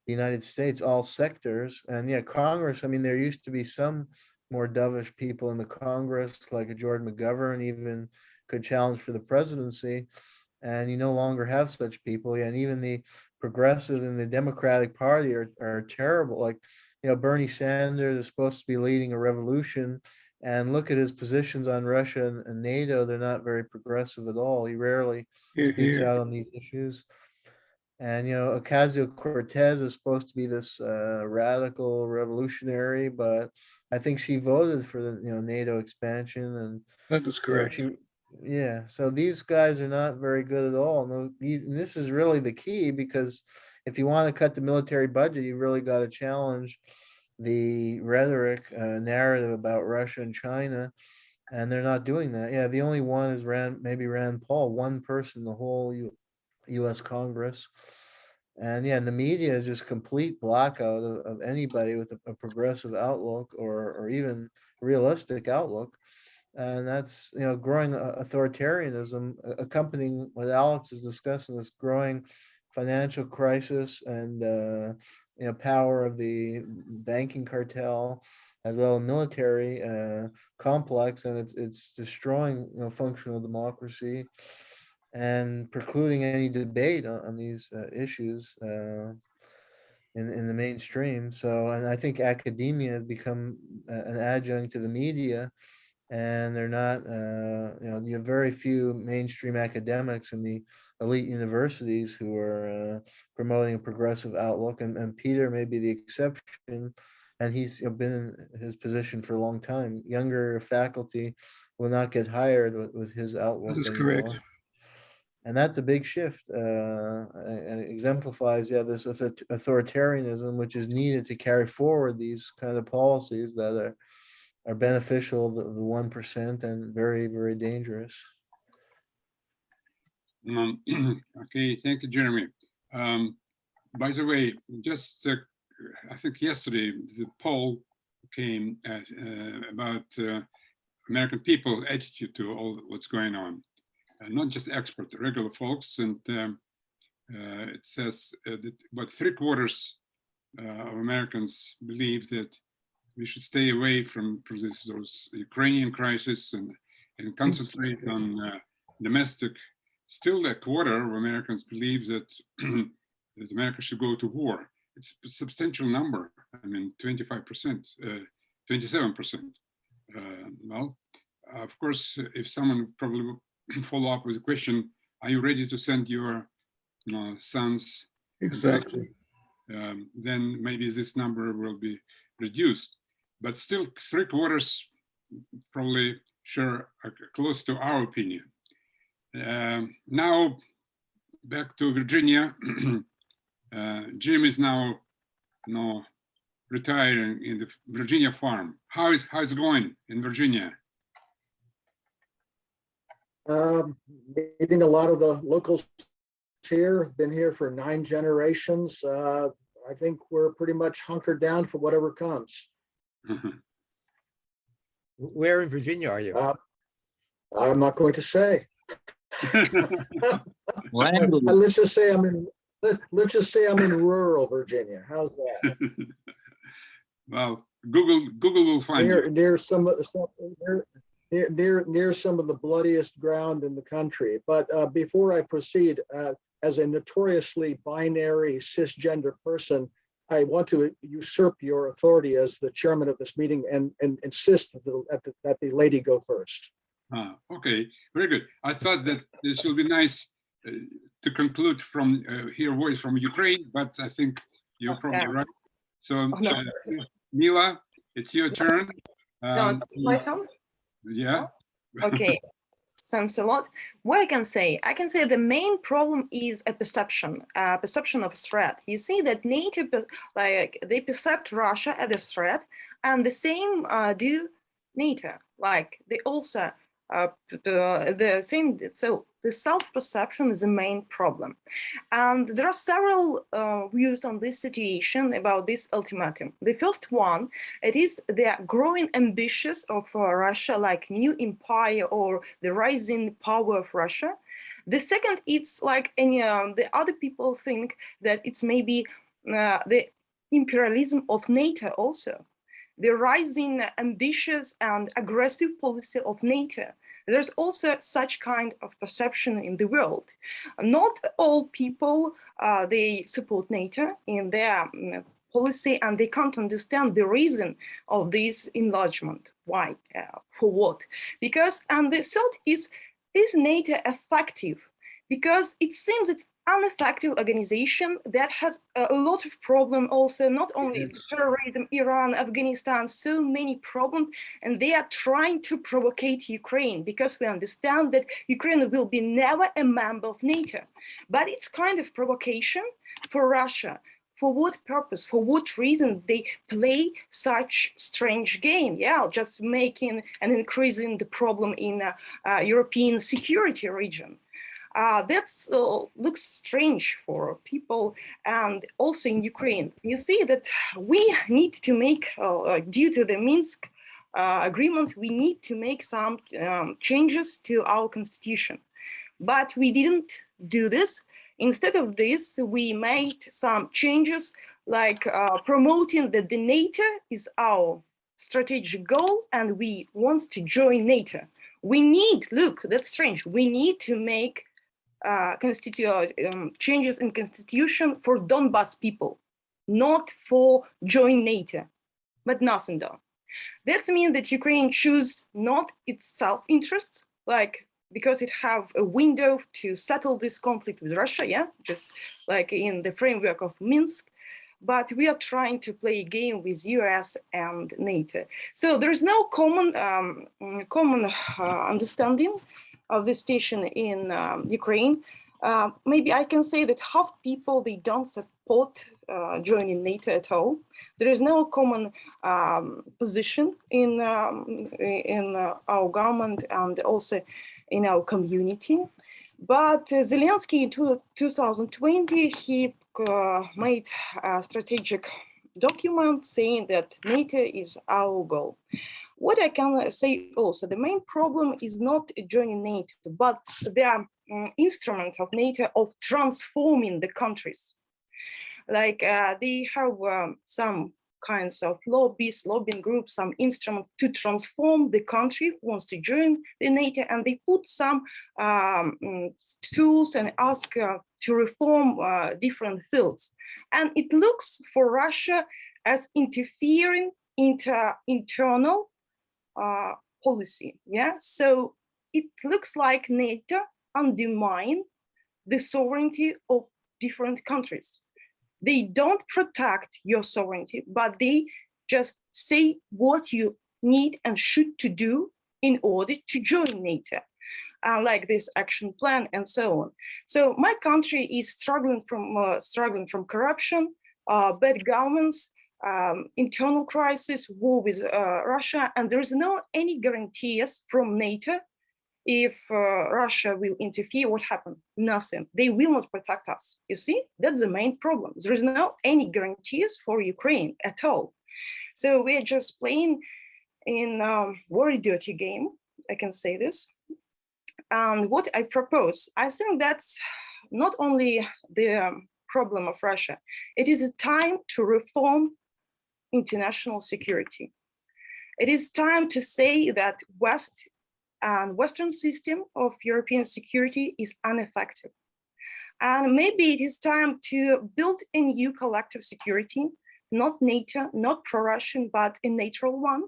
the United States, all sectors. And yeah, Congress, I mean, there used to be some more dovish people in the Congress, like a George McGovern even could challenge for the presidency, and you no longer have such people. And even the progressive and the Democratic Party are terrible. Like, Bernie Sanders is supposed to be leading a revolution, and look at his positions on Russia and NATO. They're not very progressive at all. He rarely Here, speaks here. out on these issues. And Ocasio-Cortez is supposed to be this radical revolutionary, but I think she voted for the NATO expansion, and That is correct. so these guys are not very good at all. And this is really the key, because if you want to cut the military budget, you really got to challenge the rhetoric narrative about Russia and China, and they're not doing that. Yeah, the only one is Rand Paul, one person, the whole U.S. Congress. And yeah, and the media is just complete blackout of anybody with a progressive outlook or even realistic outlook. And that's growing authoritarianism, accompanying what Alex is discussing, this growing financial crisis and power of the banking cartel, as well as military complex, and it's destroying functional democracy and precluding any debate on these issues in the mainstream. So, and I think academia has become an adjunct to the media, and they're not, you have very few mainstream academics in the elite universities who are promoting a progressive outlook. And Peter may be the exception, and he's been in his position for a long time. Younger faculty will not get hired with his outlook That is anymore. correct. And that's a big shift, and it exemplifies, this authoritarianism, which is needed to carry forward these kind of policies that are beneficial of the 1% and very, very dangerous. Okay, thank you, Jeremy. By the way, just I think yesterday the poll came about American people's attitude to all what's going on, not just experts, regular folks, and it says that about 3/4 of Americans believe that we should stay away from those Ukrainian crisis and concentrate on domestic. Still, a quarter of Americans believe that that America should go to war. It's a substantial number. I mean, 25%, 27%. Well, of course, if someone probably follow up with the question, are you ready to send your sons? Exactly. Then maybe this number will be reduced. But still, 3/4 probably share close to our opinion. Now, back to Virginia. Jim is now retiring in the Virginia farm. How's it going in Virginia? Meeting a lot of the locals here, been here for 9 generations. I think we're pretty much hunkered down for whatever comes. Where in Virginia are you? I'm not going to say. Let's just say I'm in rural Virginia. How's that? Well, Google will find you. Near some of the bloodiest ground in the country. But before I proceed, as a notoriously binary cisgender person, I want to usurp your authority as the chairman of this meeting and insist that the lady go first. Okay, very good. I thought that this will be nice to conclude from hear voice from Ukraine, but I think you're probably right. So, Mila, it's your turn. No, my turn? Yeah. Okay, thanks a lot. What I can say the main problem is a perception of threat. You see that NATO, they perceive Russia as a threat, and the same do NATO. Like they also the same. So the self-perception is the main problem. And there are several views on this situation about this ultimatum. The first one, it is the growing ambitions of Russia, like new empire or the rising power of Russia. The second, it's like any the other people think that it's maybe the imperialism of NATO also, the rising ambitious and aggressive policy of NATO. There's also such kind of perception in the world. Not all people, they support NATO in their policy, and they can't understand the reason of this enlargement. Why? For what? Because, and the third is NATO effective? Because it seems it's an effective organization that has a lot of problems also, not only terrorism, Iran, Afghanistan, so many problems, and they are trying to provocate Ukraine because we understand that Ukraine will be never a member of NATO. But it's kind of provocation for Russia. For what purpose? For what reason they play such strange game? Yeah, just making and increasing the problem in European security region. That looks strange for people, and also in Ukraine. You see that we need to make, due to the Minsk agreement, we need to make some changes to our constitution. But we didn't do this. Instead of this, we made some changes like promoting that the NATO is our strategic goal and we want to join NATO. We need, look, that's strange. We need to make changes in constitution for Donbas people, not for join NATO, but nothing done. That means that Ukraine choose not its self-interest, like because it have a window to settle this conflict with Russia, yeah, just like in the framework of Minsk, but we are trying to play a game with US and NATO. So there's no common understanding of the situation in Ukraine. Maybe I can say that half people, they don't support joining NATO at all. There is no common position in our government and also in our community. But Zelensky in 2020, he made a strategic document saying that NATO is our goal. What I can say also, the main problem is not joining NATO, but the instrument of NATO of transforming the countries. Like they have some kinds of lobbying groups, some instruments to transform the country who wants to join the NATO, and they put some tools and ask to reform different fields. And it looks for Russia as interfering into internal policy, yeah? So it looks like NATO undermine the sovereignty of different countries. They don't protect your sovereignty, but they just say what you need and should to do in order to join NATO, like this action plan and so on. So my country is struggling from corruption, bad governance, internal crisis, war with Russia, and there is no any guarantees from NATO. If Russia will interfere, what happened? Nothing. They will not protect us. You see, that's the main problem. There is no any guarantees for Ukraine at all. So we're just playing in a very dirty game. I can say this. And what I propose, I think that's not only the problem of Russia. It is a time to reform international security. It is time to say that West and Western system of European security is ineffective. And maybe it is time to build a new collective security, not NATO, not pro-Russian, but a neutral one,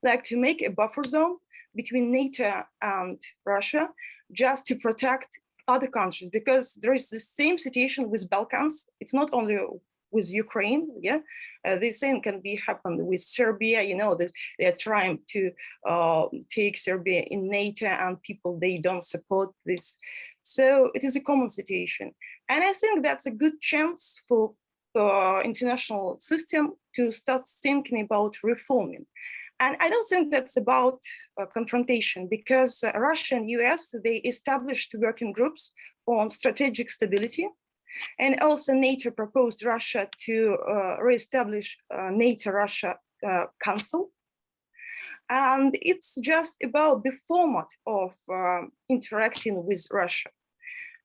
like to make a buffer zone between NATO and Russia, just to protect other countries, because there is the same situation with Balkans. It's not only with Ukraine, yeah, the same can be happened with Serbia. You know that they're trying to take Serbia in NATO, and people they don't support this. So it is a common situation, and I think that's a good chance for international system to start thinking about reforming. And I don't think that's about confrontation, because Russia and US, they established working groups on strategic stability. And also NATO proposed Russia to reestablish NATO-Russia Council. And it's just about the format of interacting with Russia.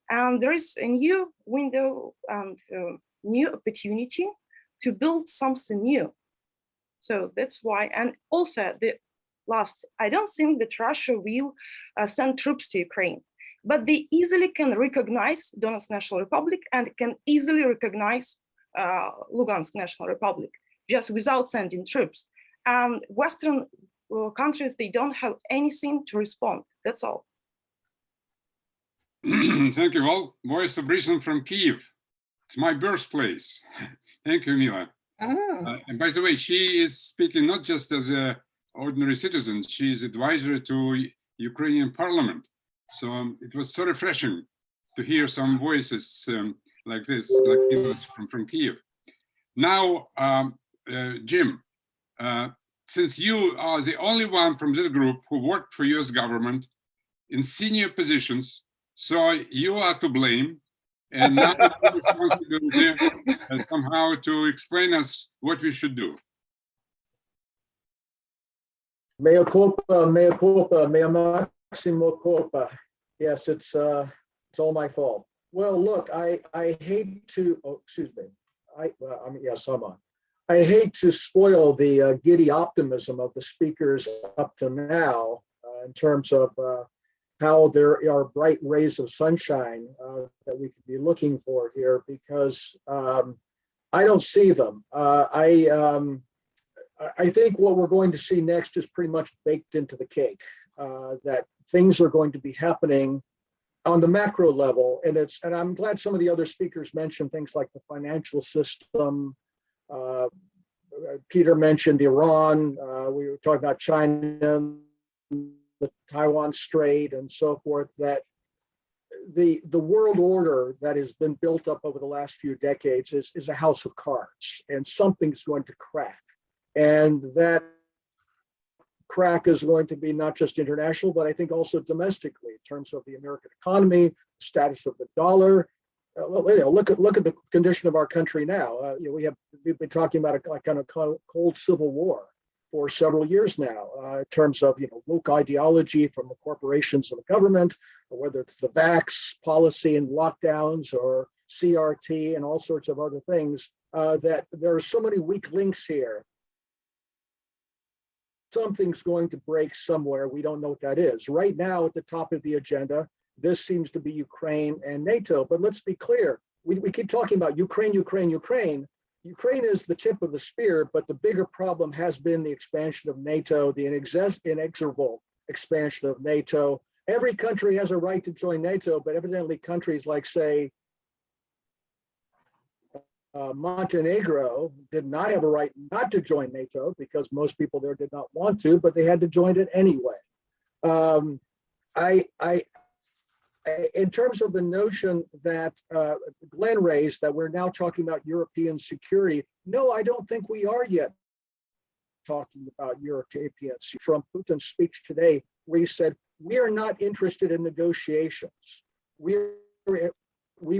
And there is a new window and new opportunity to build something new. So that's why, and also the last, I don't think that Russia will send troops to Ukraine, but they easily can recognize Donetsk National Republic and can easily recognize Lugansk National Republic just without sending troops. And Western countries, they don't have anything to respond. That's all. Thank you. Well, voice of reason from Kyiv. It's my birthplace. Thank you, Mila. And by the way, she is speaking not just as an ordinary citizen, she is advisor to Ukrainian parliament. So it was so refreshing to hear some voices like this, like Mila's from Kyiv. Now, Jim, since you are the only one from this group who worked for US government in senior positions, so you are to blame. And now it's responsibility somehow to explain us what we should do. Mea culpa, mea maximo culpa. Yes, it's all my fault. Well, look, I hate to, oh, excuse me. Yes, I'm on. I hate to spoil the giddy optimism of the speakers up to now in terms of how there are bright rays of sunshine that we could be looking for here, because I don't see them. I think what we're going to see next is pretty much baked into the cake, that things are going to be happening on the macro level. And I'm glad some of the other speakers mentioned things like the financial system. Peter mentioned Iran. We were talking about China, the Taiwan Strait, and so forth, that the world order that has been built up over the last few decades is a house of cards, and something's going to crack. And that crack is going to be not just international, but I think also domestically in terms of the American economy, status of the dollar. Look at the condition of our country now. We've been talking about a kind of cold civil war for several years now, in terms of woke ideology from the corporations and the government, or whether it's the vax policy and lockdowns or CRT and all sorts of other things, that there are so many weak links here. Something's going to break somewhere. We don't know what that is. Right now, at the top of the agenda, this seems to be Ukraine and NATO. But let's be clear. We keep talking about Ukraine, Ukraine, Ukraine. Ukraine is the tip of the spear, but the bigger problem has been the expansion of NATO, the inexorable expansion of NATO. Every country has a right to join NATO, but evidently countries like, say, Montenegro did not have a right not to join NATO because most people there did not want to, but they had to join it anyway. In terms of the notion that Glenn raised, that we're now talking about European security, no, I don't think we are yet talking about European security. From Putin's speech today, where he said, we are not interested in negotiations. We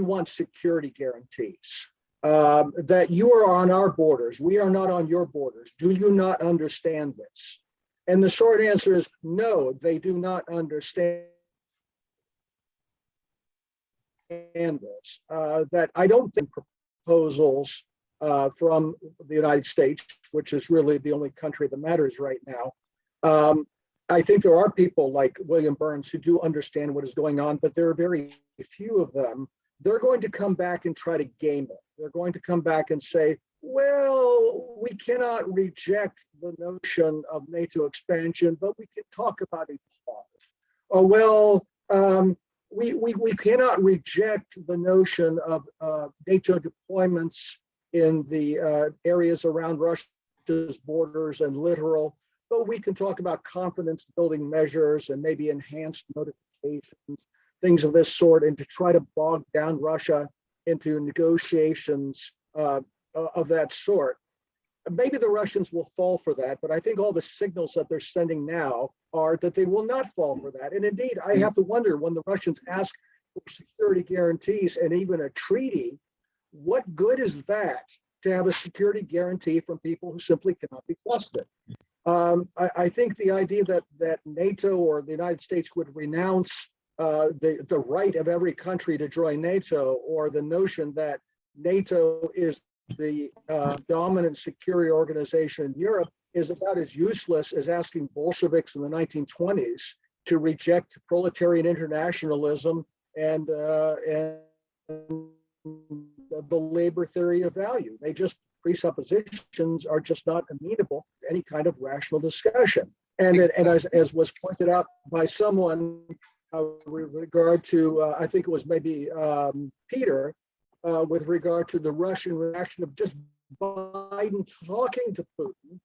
want security guarantees. That you are on our borders, we are not on your borders. Do you not understand this? And the short answer is no, they do not understand this. That I don't think proposals from the United States, which is really the only country that matters right now. I think there are people like William Burns who do understand what is going on, but there are very few of them. They're going to come back and try to game it. They're going to come back and say, well, we cannot reject the notion of NATO expansion, but we can talk about a pause. Or, well, we cannot reject the notion of NATO deployments in the areas around Russia's borders and littoral, but we can talk about confidence building measures and maybe enhanced notifications, things of this sort, and to try to bog down Russia into negotiations of that sort. maybe the Russians will fall for that, but I think all the signals that they're sending now are that they will not fall for that. And indeed, I have to wonder, when the Russians ask for security guarantees and even a treaty, what good is that to have a security guarantee from people who simply cannot be trusted? I think the idea that NATO or the United States would renounce the right of every country to join NATO, or the notion that NATO is the dominant security organization in Europe, is about as useless as asking Bolsheviks in the 1920s to reject proletarian internationalism and the labor theory of value. They just, presuppositions are just not amenable to any kind of rational discussion. And as was pointed out by someone with regard to, I think it was maybe Peter, with regard to the Russian reaction of just Biden talking to Putin,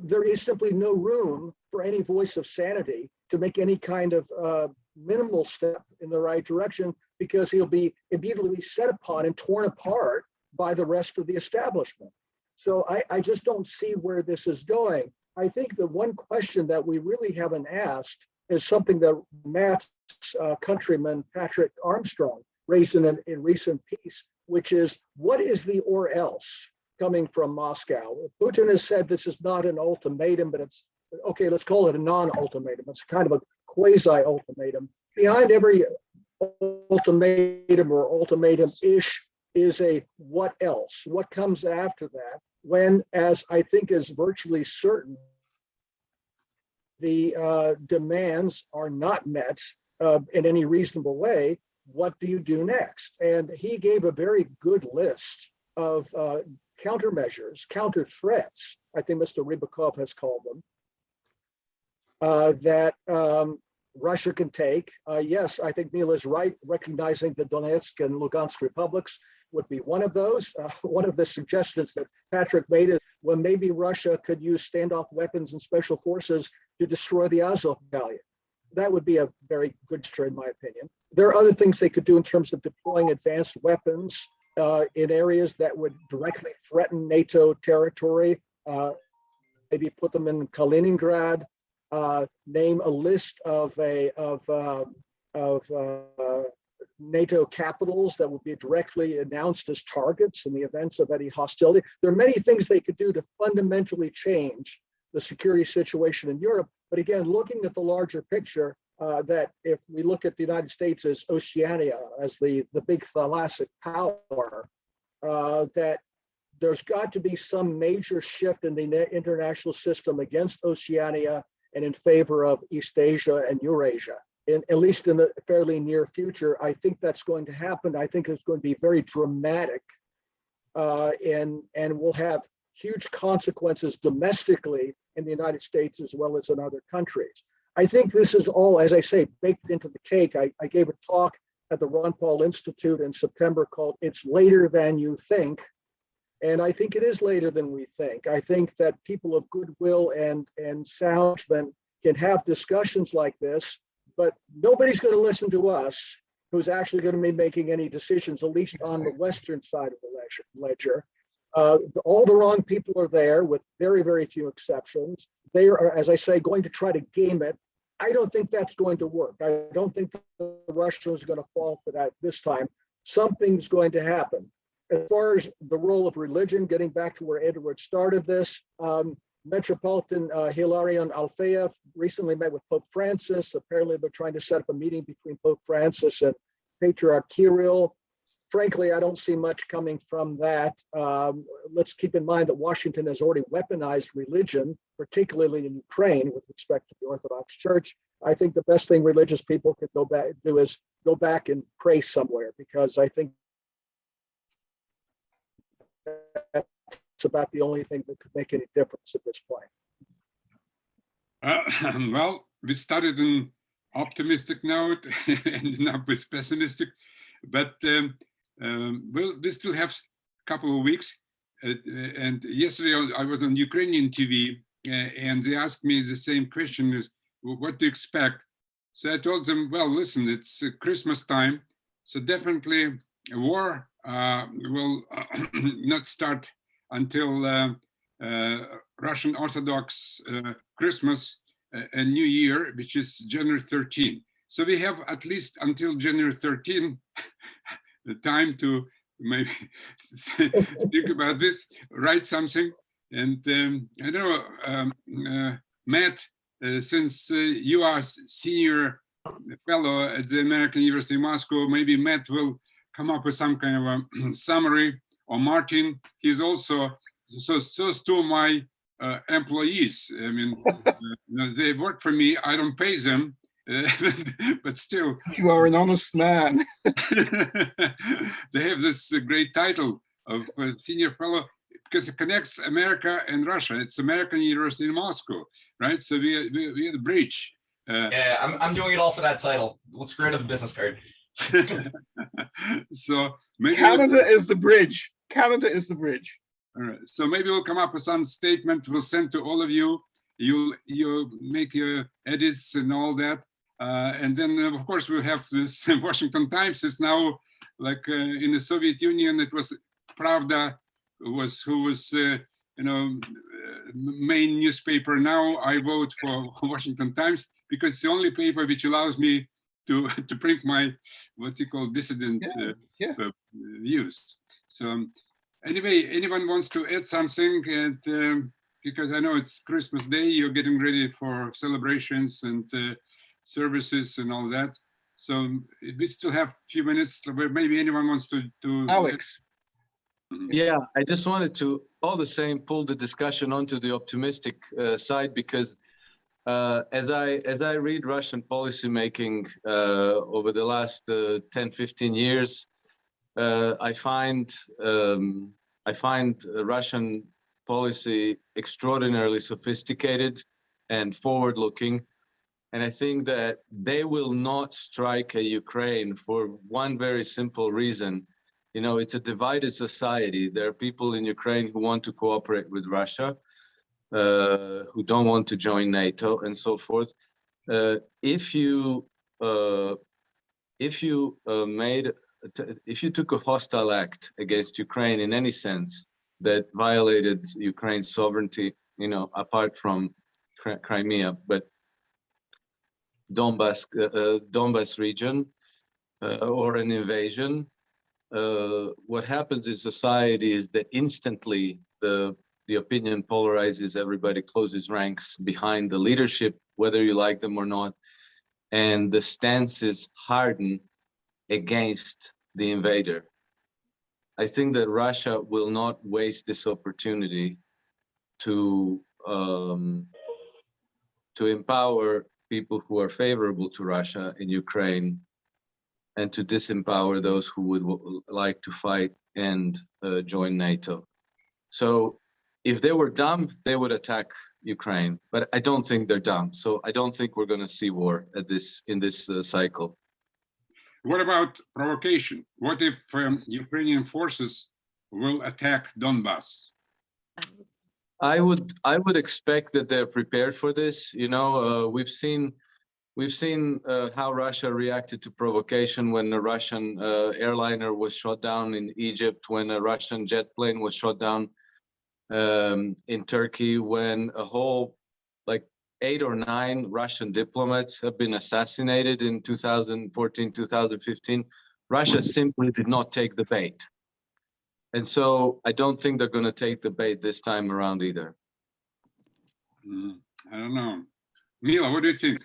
there is simply no room for any voice of sanity to make any kind of minimal step in the right direction, because he'll be immediately set upon and torn apart by the rest of the establishment. So I just don't see where this is going. I think the one question that we really haven't asked is something that Matt's countryman, Patrick Armstrong, raised in a recent piece, which is, what is the or else coming from Moscow? Putin has said this is not an ultimatum, but it's, okay, let's call it a non-ultimatum. It's kind of a quasi-ultimatum. Behind every ultimatum or ultimatum-ish is a what else? What comes after that? When, as I think is virtually certain, the demands are not met in any reasonable way, what do you do next? And he gave a very good list of countermeasures, counter threats, I think Mr. Rybakov has called them, that Russia can take. Yes, I think Neil is right, recognizing the Donetsk and Lugansk republics would be one of those. One of the suggestions that Patrick made is, well, maybe Russia could use standoff weapons and special forces to destroy the Azov battalion. That would be a very good gesture, in my opinion. There are other things they could do in terms of deploying advanced weapons in areas that would directly threaten NATO territory. Maybe put them in Kaliningrad. Name a list of NATO capitals that would be directly announced as targets in the events of any hostility. There are many things they could do to fundamentally change the security situation in Europe. But again, looking at the larger picture, that if we look at the United States as Oceania, as the big thalassic power, that there's got to be some major shift in the international system against Oceania and in favor of East Asia and Eurasia. At least in the fairly near future, I think that's going to happen. I think it's going to be very dramatic and will have huge consequences domestically in the United States as well as in other countries. I think this is all, as I say, baked into the cake. I gave a talk at the Ron Paul Institute in September called "It's Later Than You Think." And I think it is later than we think. I think that people of goodwill and sound judgment can have discussions like this, but nobody's going to listen to us who's actually going to be making any decisions, at least on the Western side of the ledger. All the wrong people are there, with very, very few exceptions. They are, as I say, going to try to game it. I don't think that's going to work. I don't think the Russians are going to fall for that this time. Something's going to happen. As far as the role of religion, getting back to where Edward started this, Metropolitan Hilarion Alfeyev recently met with Pope Francis. Apparently, they're trying to set up a meeting between Pope Francis and Patriarch Kirill. Frankly, I don't see much coming from that. Let's keep in mind that Washington has already weaponized religion, particularly in Ukraine, with respect to the Orthodox Church. I think the best thing religious people could do is go back and pray somewhere, because I think that's about the only thing that could make any difference at this point. Well, we started on optimistic note and ending up with pessimistic, but we still have a couple of weeks. And yesterday I was on Ukrainian TV and they asked me the same question, is what to expect. So I told them, well, listen, it's Christmas time, so definitely a war will not start until Russian Orthodox Christmas and New Year, which is January 13. So we have at least until January 13 the time to maybe think about this, write something. And I know, Matt, since you are senior fellow at the American University of Moscow, maybe Matt will come up with some kind of a summary, or Martin. He's also, so to my employees. I mean, they work for me, I don't pay them, but still. You are an honest man. They have this great title of senior fellow because it connects America and Russia. It's American University in Moscow, right? So we are the bridge. Yeah, I'm doing it all for that title. Looks great on the business card. So maybe Canada is the bridge. Canada is the bridge. All right. So maybe we'll come up with some statement we'll send to all of you. You'll make your edits and all that. And then, of course, we'll have this Washington Times. It's now like in the Soviet Union, it was Pravda who was main newspaper. Now I vote for Washington Times because it's the only paper which allows me to print my what you call dissident views. So anyway, anyone wants to add something? And because I know it's Christmas Day, you're getting ready for celebrations and services and all that. So we still have a few minutes. Maybe anyone wants to Alex. Yeah, I just wanted to, all the same, pull the discussion onto the optimistic side, because as I read Russian policymaking over the last 10, 15 years, I find Russian policy extraordinarily sophisticated and forward-looking. And I think that they will not strike a Ukraine for one very simple reason. You know, it's a divided society. There are people in Ukraine who want to cooperate with Russia, who don't want to join NATO, and so forth. If you took a hostile act against Ukraine in any sense that violated Ukraine's sovereignty, you know, apart from Crimea, but Donbas region or an invasion, what happens in society is that instantly the opinion polarizes, everybody closes ranks behind the leadership, whether you like them or not, and the stances harden against the invader. I think that Russia will not waste this opportunity to empower people who are favorable to Russia in Ukraine, and to disempower those who would like to fight and join NATO. So if they were dumb, they would attack Ukraine, but I don't think they're dumb. So I don't think we're going to see war in this cycle. What about provocation? What if Ukrainian forces will attack Donbas? I would expect that they're prepared for this. You know, we've seen how Russia reacted to provocation when a Russian airliner was shot down in Egypt, when a Russian jet plane was shot down in Turkey, when a whole 8 or 9 Russian diplomats have been assassinated in 2014, 2015. Russia simply did not take the bait. And so I don't think they're going to take the bait this time around either. I don't know. Mila, what do you think?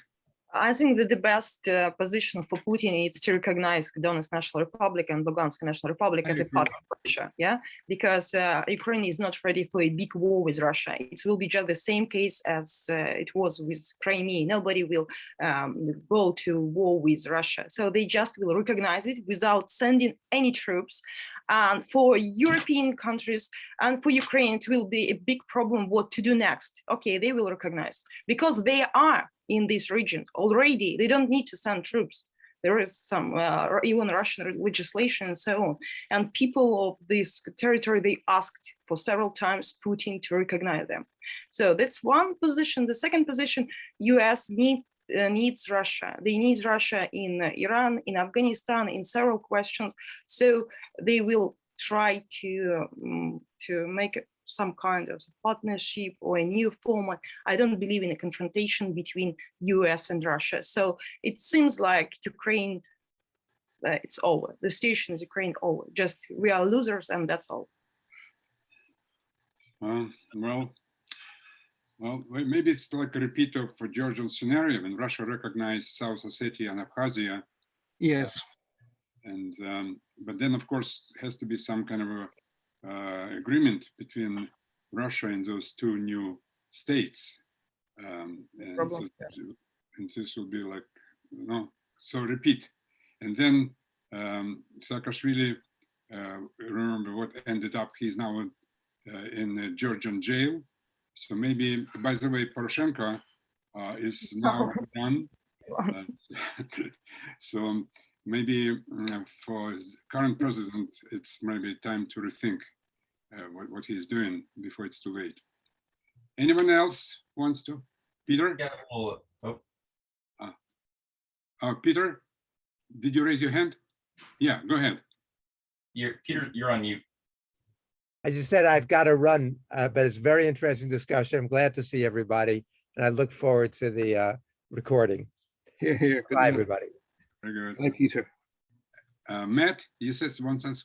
I think that the best position for Putin is to recognize Donetsk National Republic and Lugansk National Republic as a part of Russia, yeah? Because Ukraine is not ready for a big war with Russia. It will be just the same case as it was with Crimea. Nobody will go to war with Russia. So they just will recognize it without sending any troops. And for European countries and for Ukraine, it will be a big problem what to do next. Okay, they will recognize because they are in this region already. They don't need to send troops. There is some even Russian legislation and so on. And people of this territory, they asked for several times Putin to recognize them. So that's one position. The second position, US needs Russia. They need Russia in Iran, in Afghanistan, in several questions. So they will try to make some kind of partnership or a new format. I don't believe in a confrontation between US and Russia. So it seems like Ukraine, it's over. The situation is Ukraine over. Just we are losers and that's all. Well, maybe it's like a repeat of a Georgian scenario when Russia recognized South Ossetia and Abkhazia. Yes. And but then, of course, has to be some kind of a agreement between Russia and those two new states. And this will be like, so repeat. And then Saakashvili, remember what ended up, he's now in a Georgian jail. So maybe, by the way, Poroshenko is now done. So maybe for the current president, it's maybe time to rethink what he's doing before it's too late. Anyone else wants to? Peter? Yeah, well, Peter, did you raise your hand? Yeah, go ahead. Peter, you're on mute. I just said I've got to run, but it's a very interesting discussion. I'm glad to see everybody, and I look forward to the recording. Here, here. Good Bye, night. everybody. Very good. Bye, Peter. Matt, you said one sentence.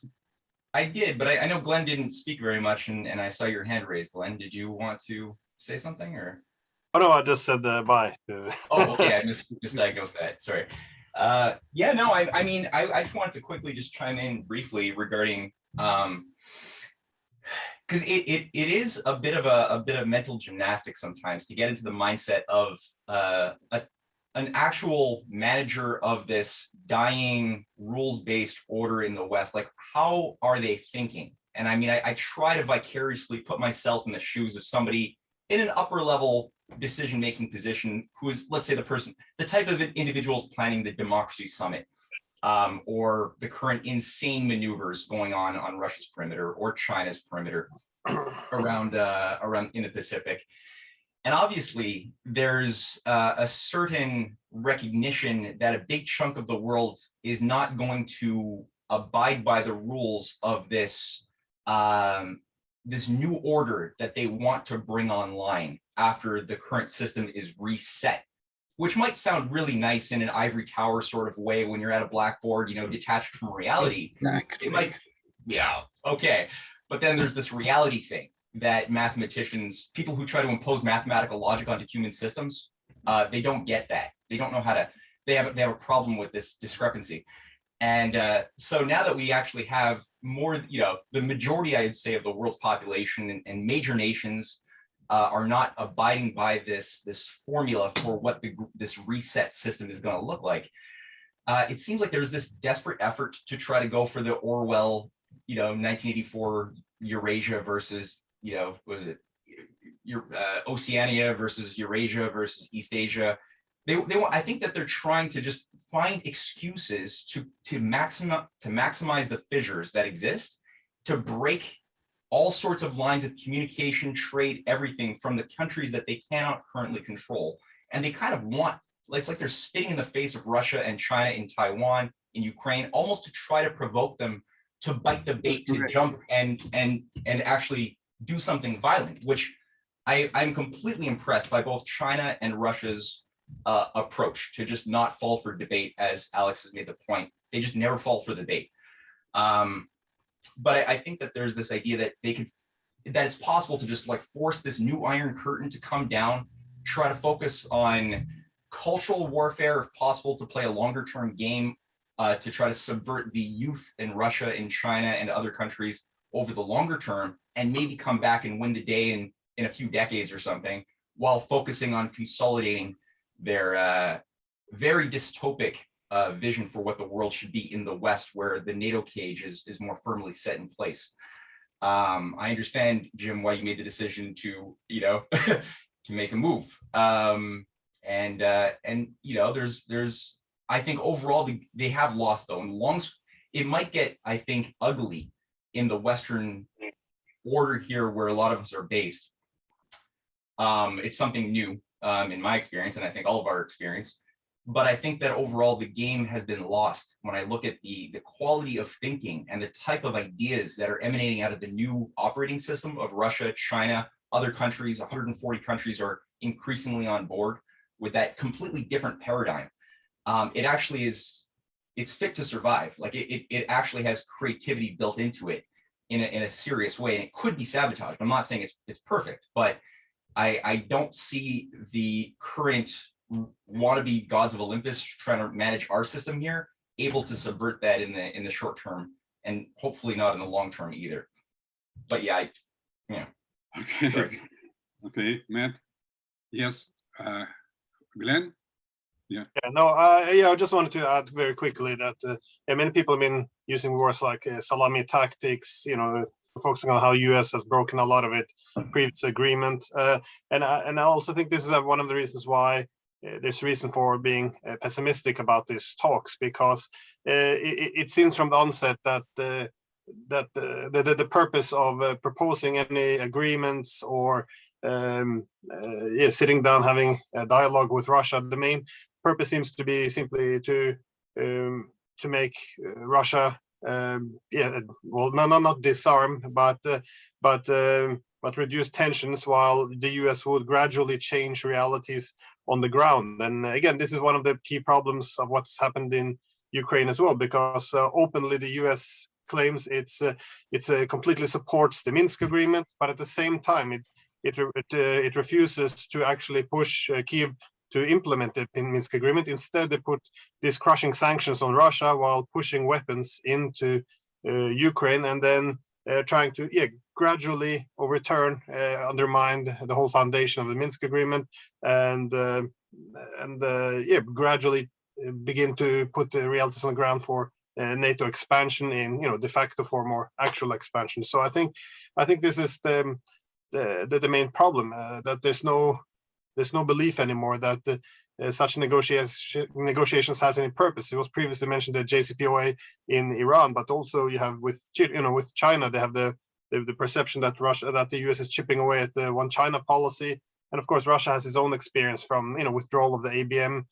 I did, but I know Glenn didn't speak very much, and I saw your hand raised. Glenn, did you want to say something, or? Oh no, I just said bye. Oh, okay, I misdiagnosed that. Sorry. Yeah, no, I mean, I just wanted to quickly just chime in briefly regarding, because it is a bit of mental gymnastics sometimes to get into the mindset of an actual manager of this dying rules-based order in the West. Like, how are they thinking? And I mean, I try to vicariously put myself in the shoes of somebody in an upper level decision-making position who is, let's say, the type of individuals planning the Democracy Summit, or the current insane maneuvers going on Russia's perimeter or China's perimeter around in the Pacific. And obviously, there's a certain recognition that a big chunk of the world is not going to abide by the rules of this this new order that they want to bring online after the current system is reset, which might sound really nice in an ivory tower sort of way when you're at a blackboard, detached from reality. Exactly. It might, yeah, okay. But then there's this reality thing that mathematicians, people who try to impose mathematical logic onto human systems, they don't get that. They don't know how to, they have a problem with this discrepancy. And so now that we actually have more, the majority, I'd say, of the world's population and major nations are not abiding by this formula for what this reset system is going to look like. It seems like there's this desperate effort to try to go for the Orwell, 1984 Eurasia versus, what was it? Oceania versus Eurasia versus East Asia. They want, I think that they're trying to just find excuses to maximize the fissures that exist, to break all sorts of lines of communication, trade, everything from the countries that they cannot currently control. And they kind of want, it's like they're spitting in the face of Russia and China in Taiwan, in Ukraine, almost to try to provoke them to bite the bait, to jump and actually do something violent, which I'm completely impressed by both China and Russia's approach to just not fall for debate, as Alex has made the point. They just never fall for the bait. But I think that there's this idea that that it's possible to just force this new Iron Curtain to come down, try to focus on cultural warfare, if possible, to play a longer term game, to try to subvert the youth in Russia and China and other countries over the longer term, and maybe come back and win the day in a few decades or something, while focusing on consolidating their very dystopic vision for what the world should be in the West, where the NATO cage is more firmly set in place. I understand, Jim, why you made the decision to, to make a move. There's, I think overall they have lost though, and it might get, I think, ugly in the Western order here, where a lot of us are based. It's something new in my experience, and I think all of our experience. But I think that overall the game has been lost when I look at the quality of thinking and the type of ideas that are emanating out of the new operating system of Russia, China, other countries. 140 countries are increasingly on board with that completely different paradigm. It actually is, it's fit to survive. Like it actually has creativity built into it in a serious way, and it could be sabotaged. I'm not saying it's perfect, but I don't see the current wannabe gods of Olympus trying to manage our system here able to subvert that in the short term, and hopefully not in the long term either. But yeah, Okay. Sorry. Okay, Matt. Yes, Glenn. Yeah, no, yeah, I just wanted to add very quickly that many people have been using words like salami tactics, focusing on how US has broken a lot of it previous agreement. And I also think this is one of the reasons why there's reason for being pessimistic about these talks, because it seems from the onset that the purpose of proposing any agreements or sitting down having a dialogue with Russia, the main purpose seems to be simply to make Russia, well, not disarm, but reduce tensions, while the US would gradually change realities on the ground. And again, this is one of the key problems of what's happened in Ukraine as well, because openly the US claims it's completely supports the Minsk agreement, but at the same time it refuses to actually push Kiev to implement the Minsk agreement. Instead, they put these crushing sanctions on Russia while pushing weapons into Ukraine, and then trying to gradually overturn, undermine the whole foundation of the Minsk agreement, and gradually begin to put the realities on the ground for NATO expansion in de facto form or actual expansion. So I think this is the main problem, that there's no belief anymore that such negotiations has any purpose. It was previously mentioned the JCPOA in Iran, but also you have with China, they have the perception that the US is chipping away at the one China policy, and of course Russia has its own experience from withdrawal of the ABM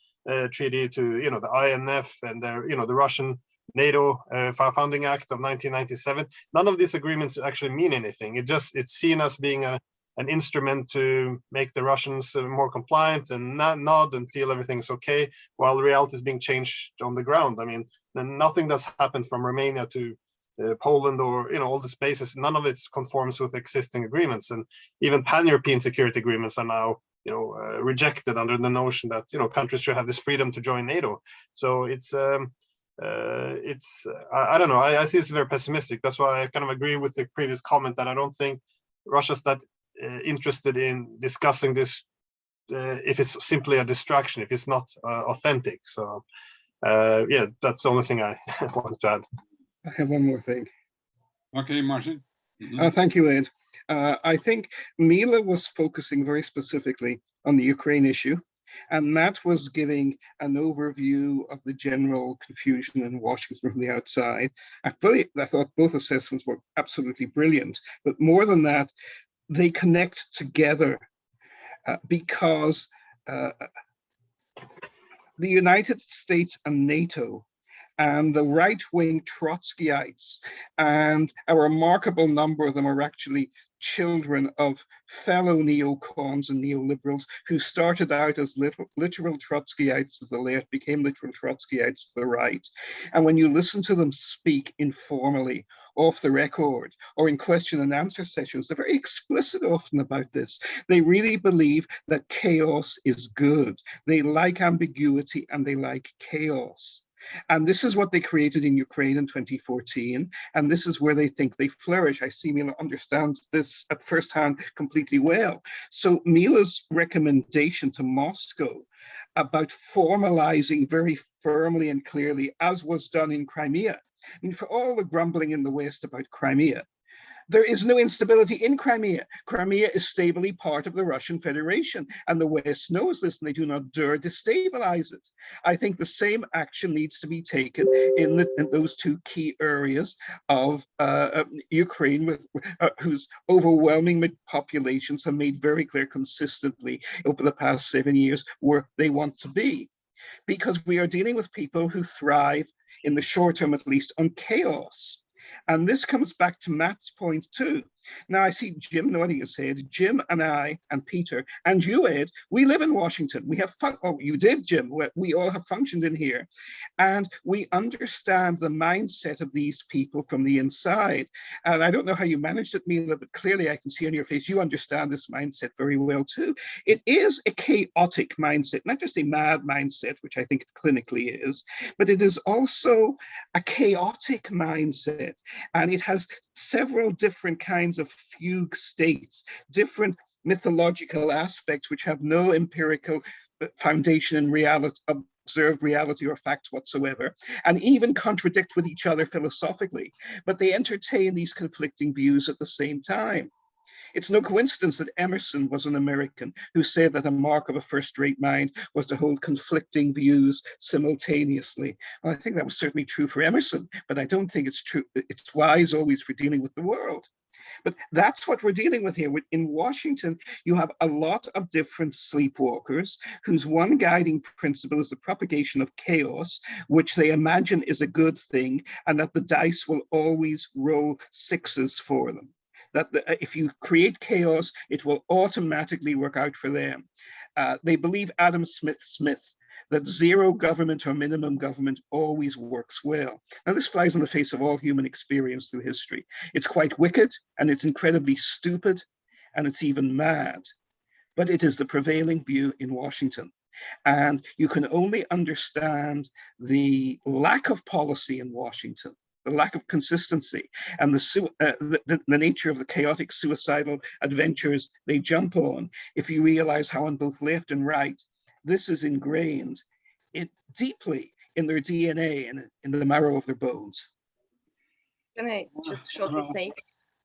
treaty to the INF and the Russian NATO founding act of 1997. None of these agreements actually mean anything. It's seen as being an instrument to make the Russians more compliant and nod and feel everything's okay, while reality is being changed on the ground. I mean, nothing that's happened from Romania to Poland or all the spaces, none of it conforms with existing agreements, and even pan-European security agreements are now rejected under the notion that countries should have this freedom to join NATO. So it's I don't know. I see it's very pessimistic. That's why I kind of agree with the previous comment that I don't think Russia's that interested in discussing this if it's simply a distraction, if it's not authentic. So that's the only thing I wanted to add. I have one more thing. Okay, Martin. Mm-hmm. Thank you, Ed. I think Mila was focusing very specifically on the Ukraine issue, and Matt was giving an overview of the general confusion in Washington from the outside. I thought both assessments were absolutely brilliant, but more than that, they connect together because the United States and NATO and the right-wing Trotskyites, and a remarkable number of them are actually children of fellow neocons and neoliberals who started out as literal Trotskyites of the left, became literal Trotskyites of the right. And when you listen to them speak informally, off the record, or in question and answer sessions, they're very explicit often about this. They really believe that chaos is good. They like ambiguity and they like chaos. And this is what they created in Ukraine in 2014. And this is where they think they flourish. I see Mila understands this at first hand completely well. So Mila's recommendation to Moscow about formalizing very firmly and clearly, as was done in Crimea. I mean, for all the grumbling in the West about Crimea, there is no instability in Crimea. Crimea is stably part of the Russian Federation, and the West knows this, and they do not dare destabilize it. I think the same action needs to be taken in those two key areas of Ukraine, whose overwhelming populations have made very clear consistently over the past 7 years where they want to be. because we are dealing with people who thrive, in the short term at least, on chaos. And this comes back to Matt's point too. Now I see Jim nodding his head. Jim and I and Peter and you, Ed, we live in Washington. We have oh, you did, Jim. We all have functioned in here. And we understand the mindset of these people from the inside. And I don't know how you managed it, Mila, but clearly I can see on your face, you understand this mindset very well too. It is a chaotic mindset, not just a mad mindset, which I think it clinically is, but it is also a chaotic mindset. And it has several different kinds of fugue states, different mythological aspects which have no empirical foundation in reality, observed reality or facts whatsoever, and even contradict with each other philosophically, but they entertain these conflicting views at the same time. It's no coincidence that Emerson was an American who said that a mark of a first-rate mind was to hold conflicting views simultaneously. Well, I think that was certainly true for Emerson, but I don't think it's true. It's wise always for dealing with the world. But that's what we're dealing with here. In Washington, you have a lot of different sleepwalkers whose one guiding principle is the propagation of chaos, which they imagine is a good thing, and that the dice will always roll sixes for them. That if you create chaos, it will automatically work out for them. They believe Adam Smith, that zero government or minimum government always works well. Now, this flies in the face of all human experience through history. It's quite wicked, and it's incredibly stupid, and it's even mad. But it is the prevailing view in Washington. And you can only understand the lack of policy in Washington, the lack of consistency, and the nature of the chaotic suicidal adventures they jump on, if you realize how on both left and right, this is ingrained deeply in their DNA and in the marrow of their bones. Can I just shortly say?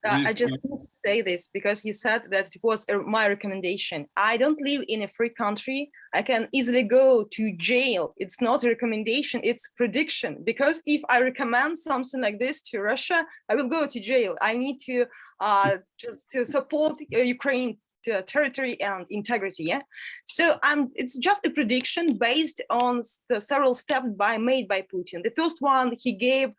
I just want to say this because you said that it was my recommendation. I don't live in a free country. I can easily go to jail. It's not a recommendation, it's prediction. Because if I recommend something like this to Russia, I will go to jail. I need to just to support Ukraine territory and integrity. Yeah, so it's just a prediction based on the several steps made by Putin. The first one, he gave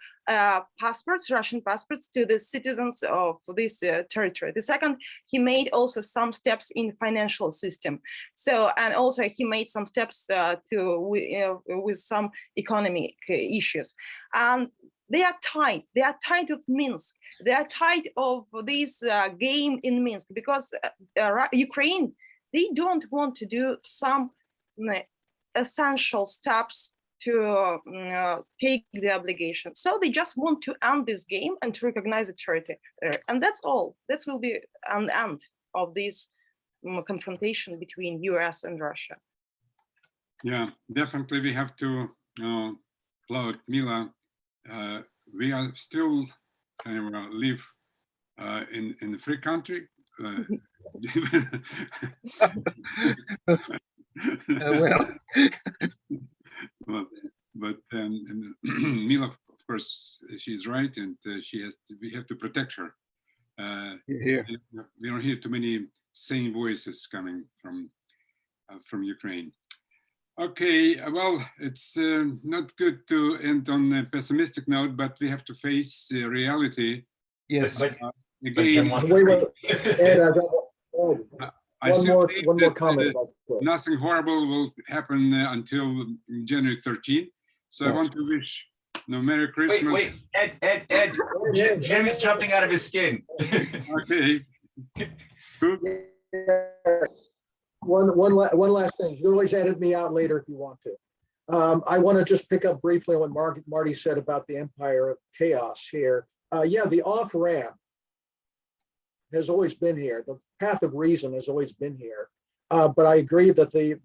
passports, Russian passports, to the citizens of this territory. The second, he made also some steps in financial system. So, and also he made some steps with some economic issues. And they are tied. They are tied of Minsk. They are tied of this game in Minsk because Ukraine, they don't want to do some essential steps to take the obligation. So they just want to end this game and to recognize the territory. And that's all. That will be an end of this confrontation between US and Russia. Yeah, definitely we have to applaud Mila. We are still kind of live in a free country. Well, but Mila, of course, she's right, and we have to protect her. here. We don't hear too many sane voices coming from Ukraine. Okay, well, it's not good to end on a pessimistic note, but we have to face reality. Yes. But Again, Jim wants to Wait, speak. Ed, I got I one still more think comment that about this. nothing horrible will happen until January 13th. So I want to wish Merry Christmas. Wait, Ed, Jim is jumping out of his skin. Okay. Good. One last thing. You can always edit me out later if you want to. I want to just pick up briefly on what Marty said about the empire of chaos here. Yeah, the off-ramp has always been here. The path of reason has always been here. But I agree that the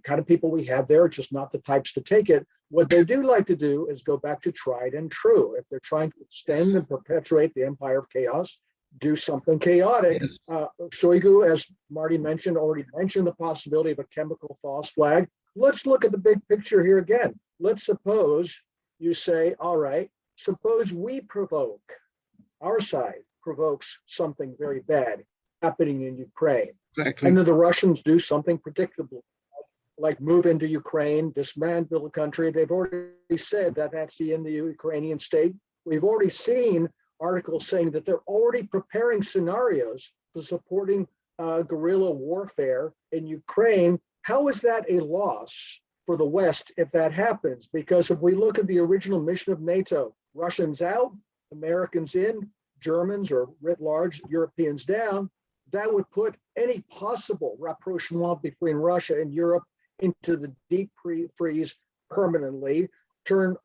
kind of people we have there are just not the types to take it. What they do like to do is go back to tried and true. If they're trying to extend and perpetuate the empire of chaos, do something chaotic. Yes. Shoigu, as Marty mentioned, already mentioned the possibility of a chemical false flag. Let's look at the big picture here again. Let's suppose you say, all right, suppose we provoke, our side provokes something very bad happening in Ukraine. Exactly. And then the Russians do something predictable, like move into Ukraine, dismantle the country. They've already said that that's the end of the Ukrainian state. We've already seen articles saying that they're already preparing scenarios for supporting guerrilla warfare in Ukraine. How is that a loss for the West if that happens? Because if we look at the original mission of NATO, Russians out, Americans in, Germans or writ large Europeans down, that would put any possible rapprochement between Russia and Europe into the deep freeze permanently, turn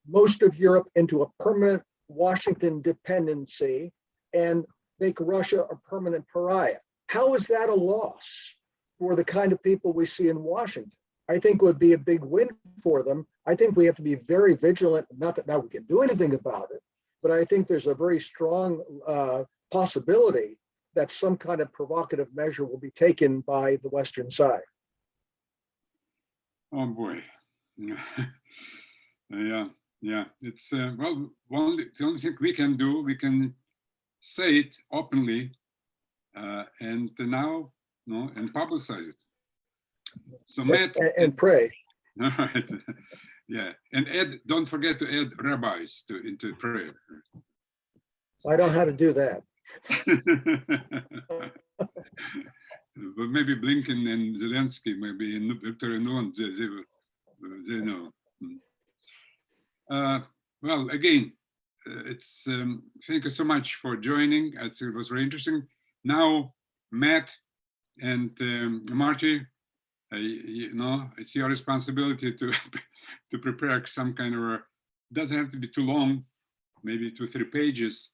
most of Europe into a permanent Washington dependency, and make Russia a permanent pariah. How is that a loss for the kind of people we see in Washington? I think would be a big win for them. I think we have to be very vigilant, not that now we can do anything about it, but I think there's a very strong possibility that some kind of provocative measure will be taken by the Western side. Oh boy. Yeah. It's well, the only thing we can do, we can say it openly, and now, and publicize it. So Matt, and pray. all right, yeah, and add. Don't forget to add rabbis into prayer. I don't know how to do that. But maybe Blinken and Zelensky, maybe in Victor and Nuland, they know. Well, again, it's thank you so much for joining. I think it was very interesting. Now, Matt and Marty, it's your responsibility to to prepare some kind of doesn't have to be too long, maybe 2-3 pages,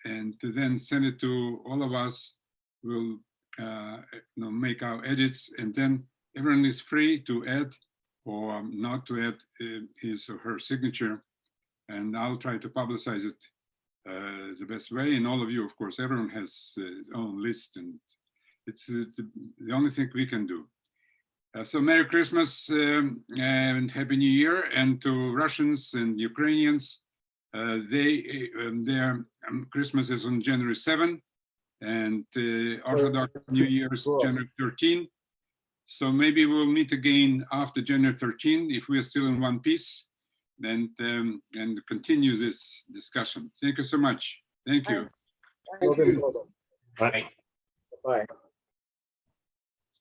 and to then send it to all of us. We'll make our edits, and then everyone is free to add or not to add his or her signature, and I'll try to publicize it the best way. And all of you, of course, everyone has his own list, and it's the only thing we can do. So Merry Christmas and Happy New Year, and to Russians and Ukrainians, their Christmas is on January 7th, and Orthodox New Year is January 13th. So maybe we'll meet again after January 13th if we are still in one piece, and continue this discussion. Thank you so much. Thank you. Thank you. Bye. Bye.